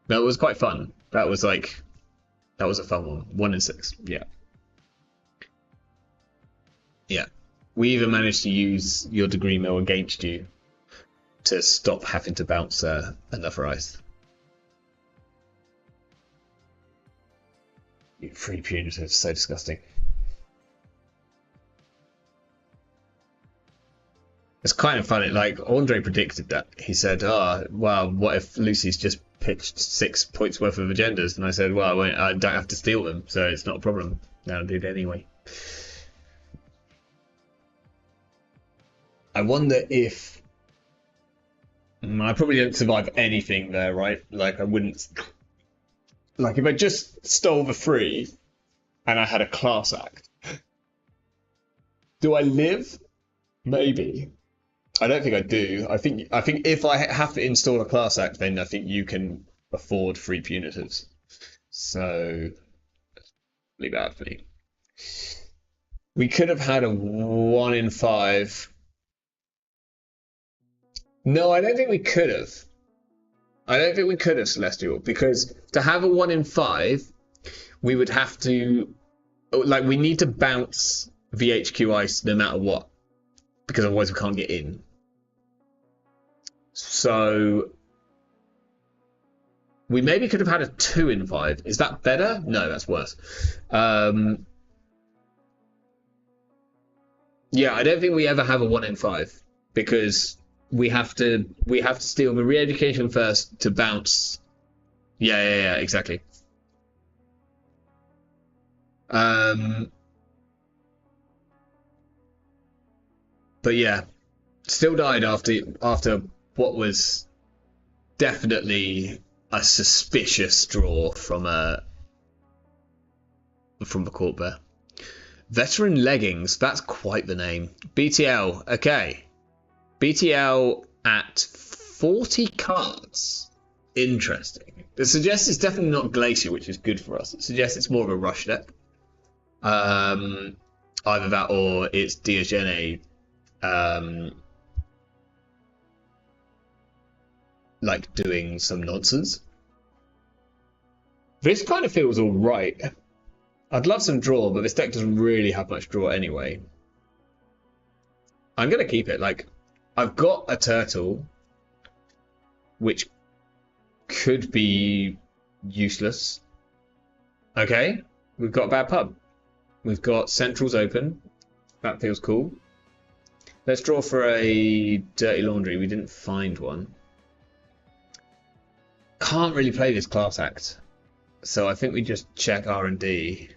that was quite fun. That was a fun one. 1 in 6. Yeah. Yeah. We even managed to use your degree mill against you to stop having to bounce another ice. You free punitive, so disgusting. It's kind of funny, like Andre predicted that. He said, "Oh, well, what if Lucy's just pitched 6 points worth of agendas?" And I said, "Well, I don't have to steal them, so it's not a problem. I'll do it anyway." I wonder if... I probably didn't survive anything there, right? Like, I wouldn't... Like, if I just stole the 3 and I had a class act, do I live? Maybe. I don't think I do. I think if I have to install a class act, then I think you can afford free punitives. So leave it out for me. We could have had a 1 in 5. No, I don't think we could have. I don't think we could have, Celestial, because to have a 1 in 5, we would have to, like, we need to bounce VHQ ice no matter what, because otherwise we can't get in. So we maybe could have had a 2 in 5. Is that better? No, that's worse. Yeah, I don't think we ever have a 1 in 5 because we have to steal the re-education first to bounce. Yeah, exactly. But yeah, still died after what was definitely a suspicious draw from the court there. Veteran leggings, that's quite the name. BTL, okay. BTL at 40 cards. Interesting. It suggests it's definitely not Glacier, which is good for us. It suggests it's more of a rush deck. Either that or it's Diogene like doing some nonsense. This kind of feels alright. I'd love some draw, but this deck doesn't really have much draw anyway. I'm gonna keep it. Like, I've got a turtle, which could be useless. Okay, we've got a bad pub. We've got centrals open. That feels cool. Let's draw for a dirty laundry. We didn't find one. Can't really play this class act, so I think we just check R&D.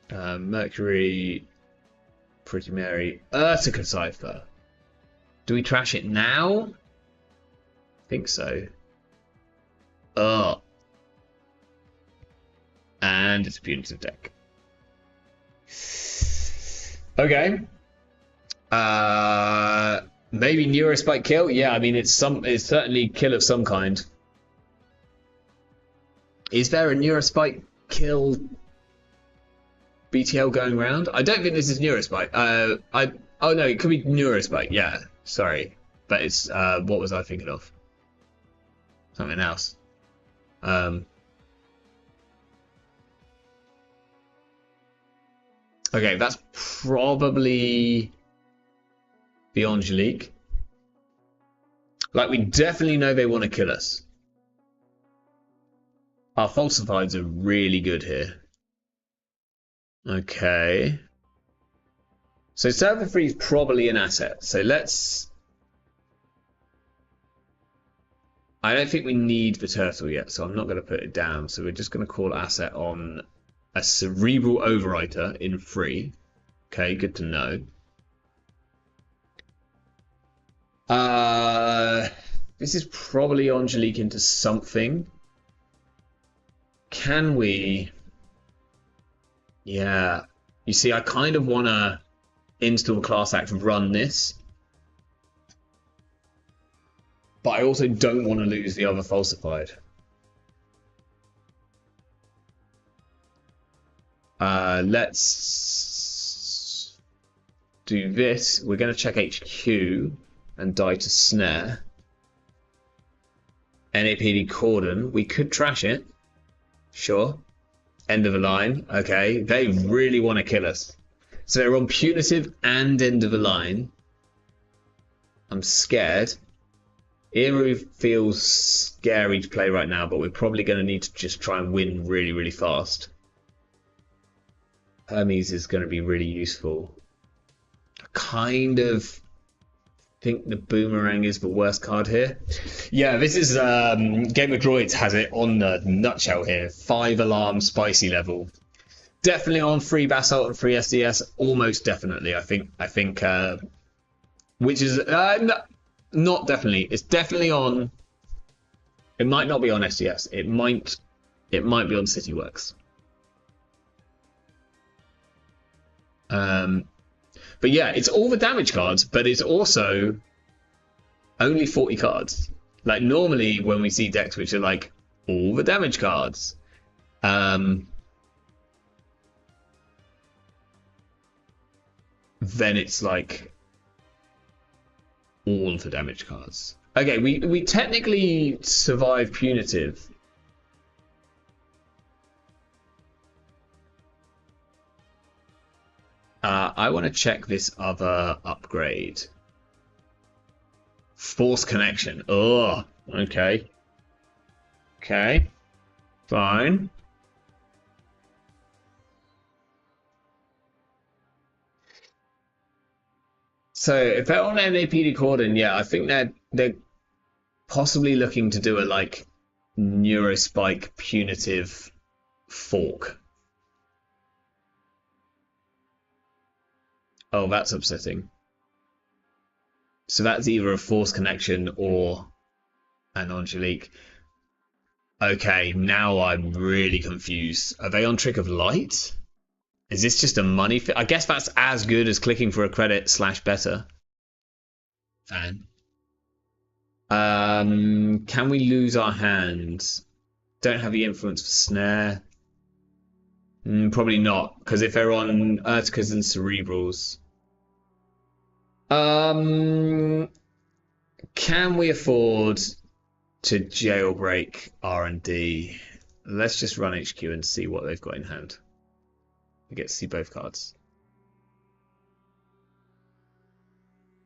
Mercury, Pretty Mary, Urtica Cypher. Do we trash it now? I think so. Oh. And it's a punitive deck. Okay. Maybe Neurospike kill? Yeah, I mean it's certainly kill of some kind. Is there a Neurospike kill BTL going around? I don't think this is Neurospike. Oh no, it could be Neurospike, yeah. Sorry. but it's what was I thinking of? Something else. Okay, that's probably the Angelique. Like, we definitely know they want to kill us. Our falsifieds are really good here. Okay. So server 3 is probably an asset. So let's... I don't think we need the turtle yet, so I'm not going to put it down. So we're just going to call asset on a cerebral overwriter in 3. Okay, good to know. This is probably Angelique into something. Can we? Yeah. You see, I kind of want to install class act run this. But I also don't want to lose the other falsified. Let's do this. We're going to check HQ and die to snare. NAPD cordon. We could trash it. Sure. End of the line. Okay. They really want to kill us. So they're on punitive and end of the line. I'm scared. Eru feels scary to play right now, but we're probably going to need to just try and win really, really fast. Hermes is going to be really useful. I kind of think the boomerang is the worst card here. Yeah, this is Game of Droids has it on the nutshell here. 5 alarm spicy level. Definitely on 3 basalt and 3 SDS. Almost definitely. I think which is not definitely. It's definitely on. It might not be on SDS. It might be on CityWorks. But yeah, it's all the damage cards, but it's also only 40 cards. Like normally when we see decks which are like all the damage cards, then it's like all the damage cards. Okay, we technically survive punitive. I want to check this other upgrade. Force connection. Oh, okay. Okay. Fine. So if they're on NAPD cordon, yeah, I think they're possibly looking to do a like neurospike punitive fork. Oh, that's upsetting. So that's either a force connection or an Angelique. Okay, now I'm really confused. Are they on Trick of Light? Is this just a money I guess that's as good as clicking for a credit / better. Fan. Can we lose our hands? Don't have the influence for snare. Probably not, because if they're on Urticas and Cerebrals. Can we afford to jailbreak R&D? Let's just run HQ and see what they've got in hand. We get to see both cards.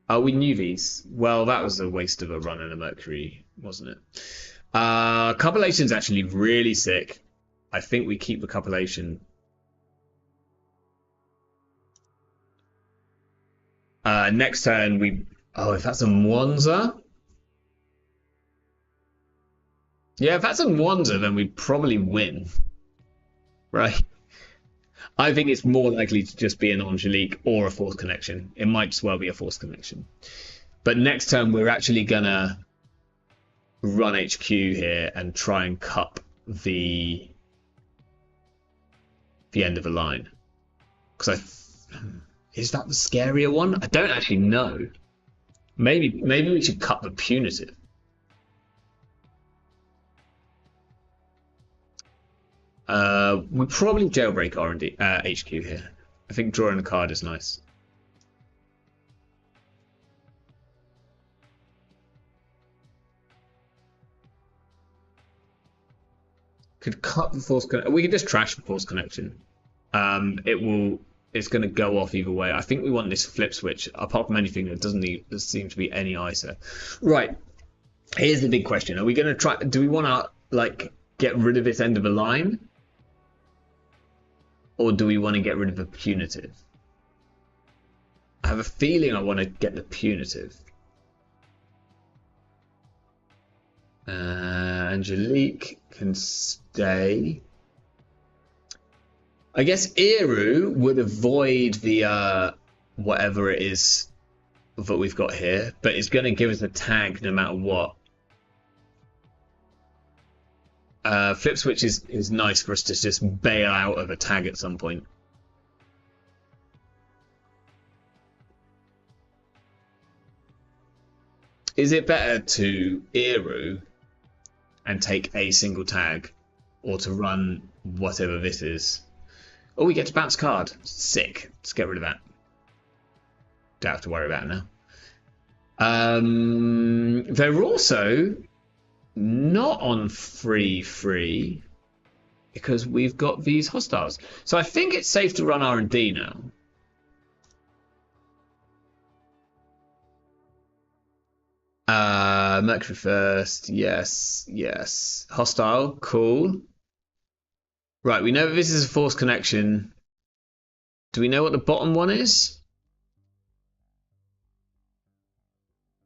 Oh, we knew these. Well, that was a waste of a run and a Mercury, wasn't it? Copullation's actually really sick. I think we keep the copulation. Next turn, we... Oh, if that's a Mwanza? Yeah, if that's a Mwanza, then we probably win. Right? I think it's more likely to just be an Angelique or a Force Connection. It might just well be a Force Connection. But next turn, we're actually going to run HQ here and try and cup the end of the line. Because is that the scarier one? I don't actually know. Maybe we should cut the punitive. We probably jailbreak R&D HQ here. I think drawing a card is nice. Could cut the force connection. We could just trash the force connection. It's going to go off either way. I think we want this flip switch. Apart from anything, there seem to be any ISO. Right. Here's the big question: are we going to try? Do we want to like get rid of this end of the line, or do we want to get rid of the punitive? I have a feeling I want to get the punitive. Angelique can stay. I guess Eru would avoid the whatever it is that we've got here, but it's going to give us a tag no matter what. Flip switch is nice for us to just bail out of a tag at some point. Is it better to Eru and take a single tag, or to run whatever this is? Oh, we get to bounce card. Sick. Let's get rid of that. Don't have to worry about it now. They're also not on free because we've got these hostiles. So I think it's safe to run R&D now. Mercury first. Yes. Hostile. Cool. Right, we know this is a force connection. Do we know what the bottom one is?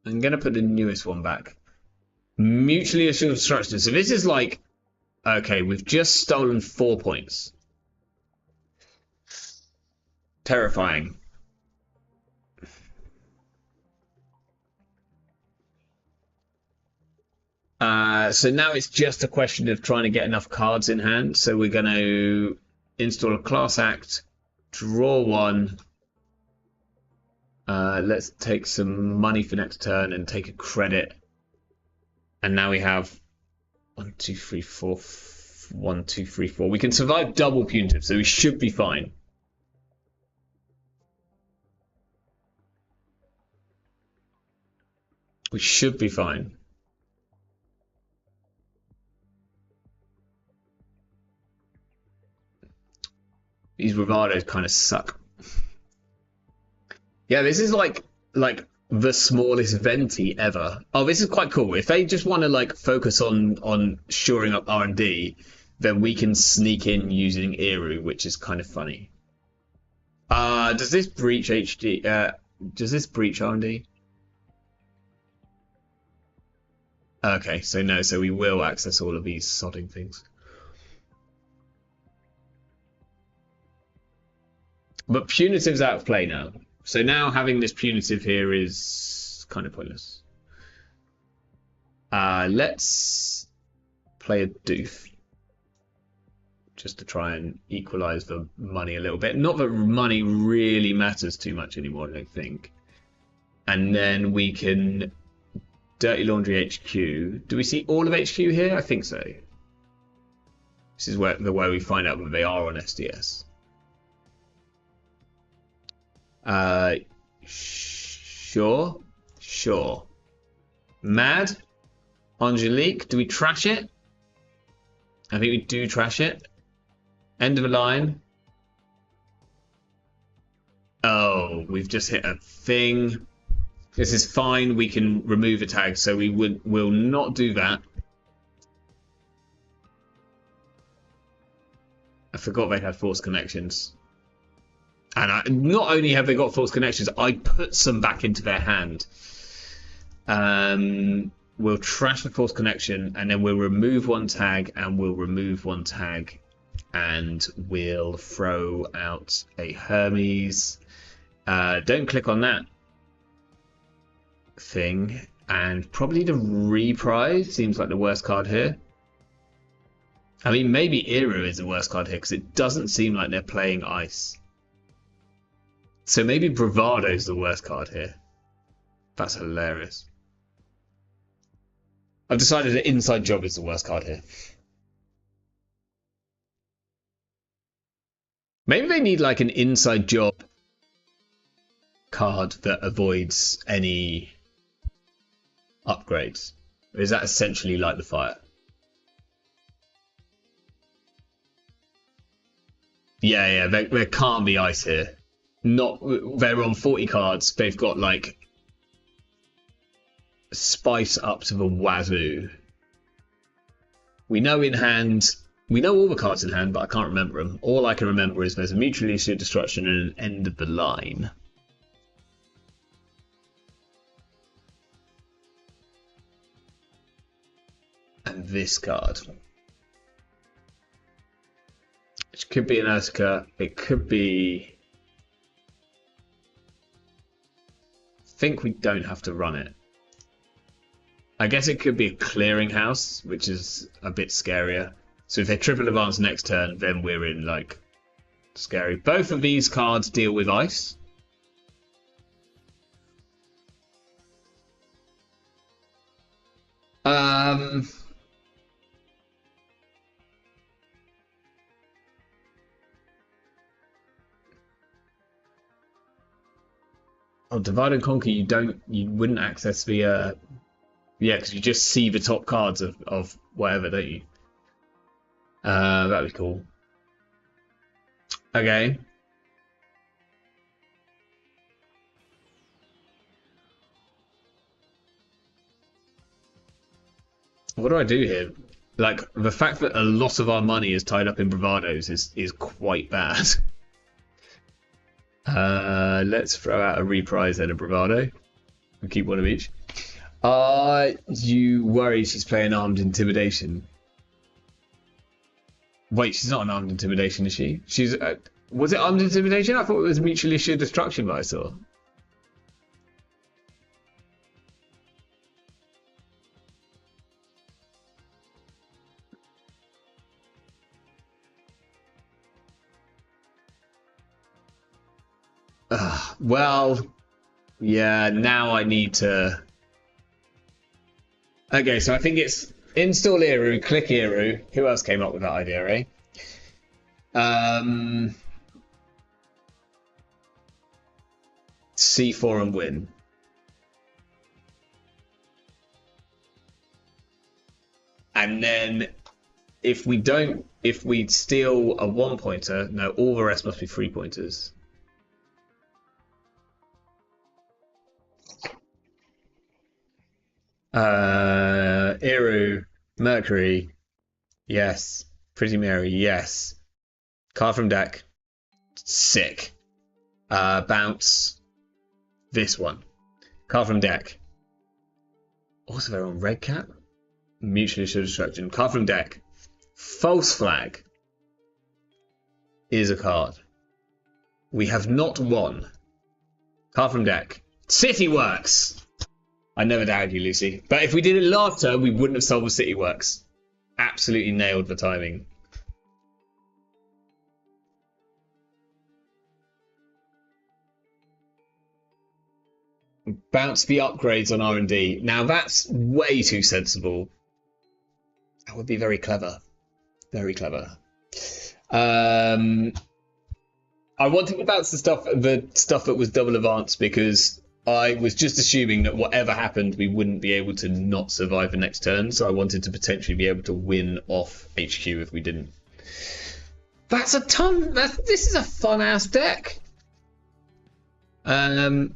I'm going to put the newest one back. Mutually assured destruction. So this is like, okay, we've just stolen 4 points. Terrifying. So now it's just a question of trying to get enough cards in hand. So we're going to install a class act, draw one. Let's take some money for next turn and take a credit. And now we have 1, 2, 3, 4. 1, 2, 3, 4. We can survive double punitive, so we should be fine. We should be fine. These bravados kind of suck. Yeah, this is like the smallest venti ever. Oh, this is quite cool. If they just want to like focus on shoring up R&D, then we can sneak in using Eru, which is kind of funny. Does this breach HD? Does this breach R&D? Okay, so no, so we will access all of these sodding things. But punitive's out of play now. So now having this punitive here is kind of pointless. Let's play a doof. Just to try and equalize the money a little bit. Not that money really matters too much anymore, I don't think. And then we can Dirty Laundry HQ. Do we see all of HQ here? I think so. This is where we find out that they are on SDS. Sure. Mad? Angelique? Do we trash it? I think we do trash it. End of the line. Oh, we've just hit a thing. This is fine. We can remove a tag, so will not do that. I forgot they had force connections. And not only have they got false connections, I put some back into their hand. We'll trash the false connection, and then we'll remove one tag, and we'll remove one tag, and we'll throw out a Hermes. Don't click on that thing. And probably the reprise seems like the worst card here. I mean, maybe Eru is the worst card here, because it doesn't seem like they're playing ice. So maybe Bravado's the worst card here. That's hilarious. I've decided that Inside Job is the worst card here. Maybe they need like an Inside Job card that avoids any upgrades. Or is that essentially like the fire? Yeah. There can't be ice here. Not. They're on 40 cards. They've got like spice up to the wazoo. We know in hand. We know all the cards in hand, but I can't remember them. All I can remember is there's a mutually assured destruction and an end of the line. And this card. Which could be an Azka. It could be... I think we don't have to run it. I guess it could be a clearinghouse, which is a bit scarier. So if they triple advance next turn, then we're in, like, scary. Both of these cards deal with ice. Oh, Divide and Conquer, you wouldn't access the, yeah, because you just see the top cards of whatever, don't you? That'd be cool. Okay. What do I do here? Like, the fact that a lot of our money is tied up in bravados is quite bad. Let's throw out a reprise and a bravado. We'll keep one of each. Are you worried she's playing Armed Intimidation? Wait, she's not an Armed Intimidation, is she? She's was it Armed Intimidation? I thought it was Mutually Assured Destruction that I saw. Well, yeah, now I need to... Okay, so I think it's install Eru, click Eru. Who else came up with that idea, eh? C4 and win. And then if we steal a 1-pointer, no, all the rest must be 3-pointers. Eru, Mercury, yes. Pretty Mary, yes. Card from deck, sick. Bounce, this one. Card from deck. Also, they're on red cap. Mutually Assured Destruction. Card from deck. False Flag is a card. We have not won. Card from deck. City Works. I never doubted you, Lucy. But if we did it last turn, we wouldn't have solved the City Works. Absolutely nailed the timing. Bounce the upgrades on R&D. Now that's way too sensible. That would be very clever. Very clever. I wanted to bounce the stuff that was double advance because I was just assuming that whatever happened, we wouldn't be able to not survive the next turn. So I wanted to potentially be able to win off HQ if we didn't. That's a ton. This is a fun ass deck. I'll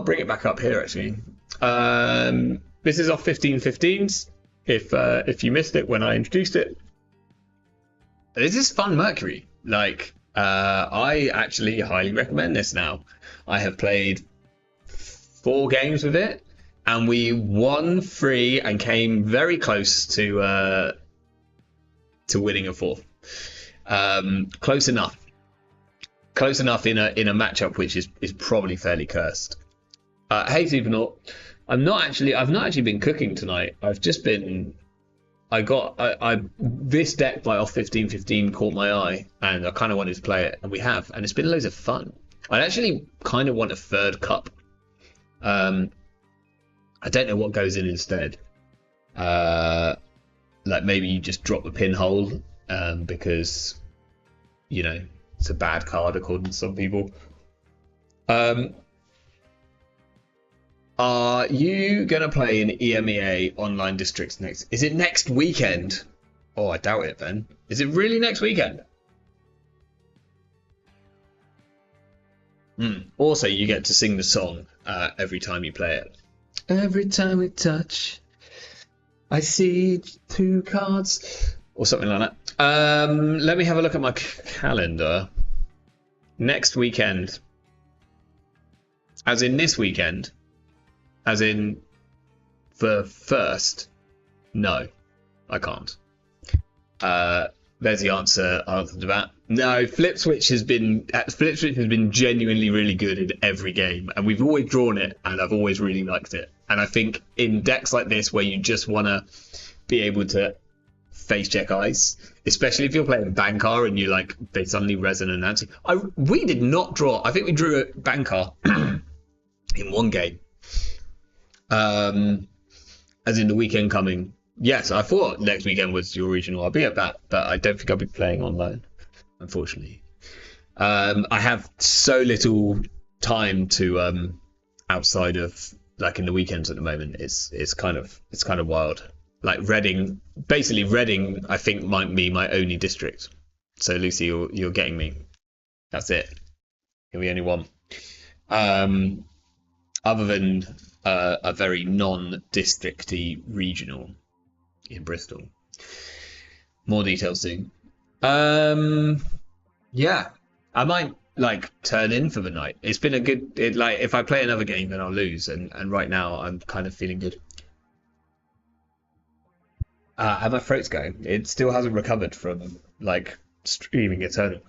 bring it back up here actually. This is off 15-15s. If you missed it when I introduced it, this is fun Mercury. Like. I actually highly recommend this now. I have played 4 games with it, and we won 3 and came very close to winning a 4th. Close enough. Close enough in a matchup which is probably fairly cursed. Hey Supernaut, I've not actually been cooking tonight. I've just been. This deck by off 15-15 caught my eye, and I kind of wanted to play it, and we have, and it's been loads of fun. I actually kind of want a 3rd cup. I don't know what goes in instead. Like maybe you just drop the pinhole, because you know it's a bad card according to some people. Are you going to play in EMEA Online Districts next? Is it next weekend? Oh, I doubt it, Ben. Is it really next weekend? Also, you get to sing the song every time you play it. Every time we touch, I see 2 cards. Or something like that. Let me have a look at my calendar. Next weekend. As in this weekend. As in the first. No, I can't. There's the answer to that. No, Flip Switch has been genuinely really good in every game, and we've always drawn it, and I've always really liked it. And I think in decks like this, where you just want to be able to face check ice, especially if you're playing Bankar and you like they suddenly resonate. We did not draw. I think we drew a Bankar in one game. As in the weekend coming. Yes, I thought next weekend was your regional. I'll be at that, but I don't think I'll be playing online, unfortunately. I have so little time to outside of like in the weekends at the moment. It's kind of wild. Like Reading, I think might be my only district. So Lucy, you're getting me. That's it. You're the only one. Other than a very non-districty regional in Bristol. More details soon. Yeah, I might like turn in for the night. It's been a good. Like if I play another game, then I'll lose. And right now, I'm kind of feeling good. How my throat's going? It still hasn't recovered from like streaming Eternal.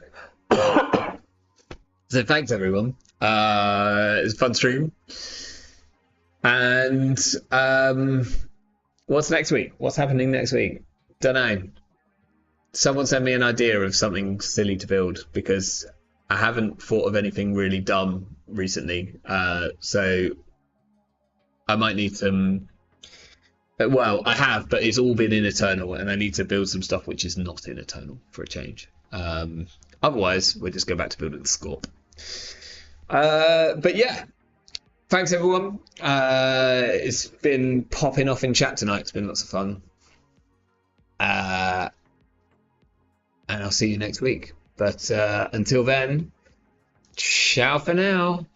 So thanks everyone. It's a fun stream. And what's next week? What's happening next week? Don't know. Someone send me an idea of something silly to build because I haven't thought of anything really dumb recently. So I might need some. Well, I have, but it's all been in Eternal, and I need to build some stuff which is not in Eternal for a change. Otherwise, we'll just go back to building the Scorp. But yeah, thanks everyone. It's been popping off in chat tonight. It's been lots of fun. And I'll see you next week. But until then, ciao for now.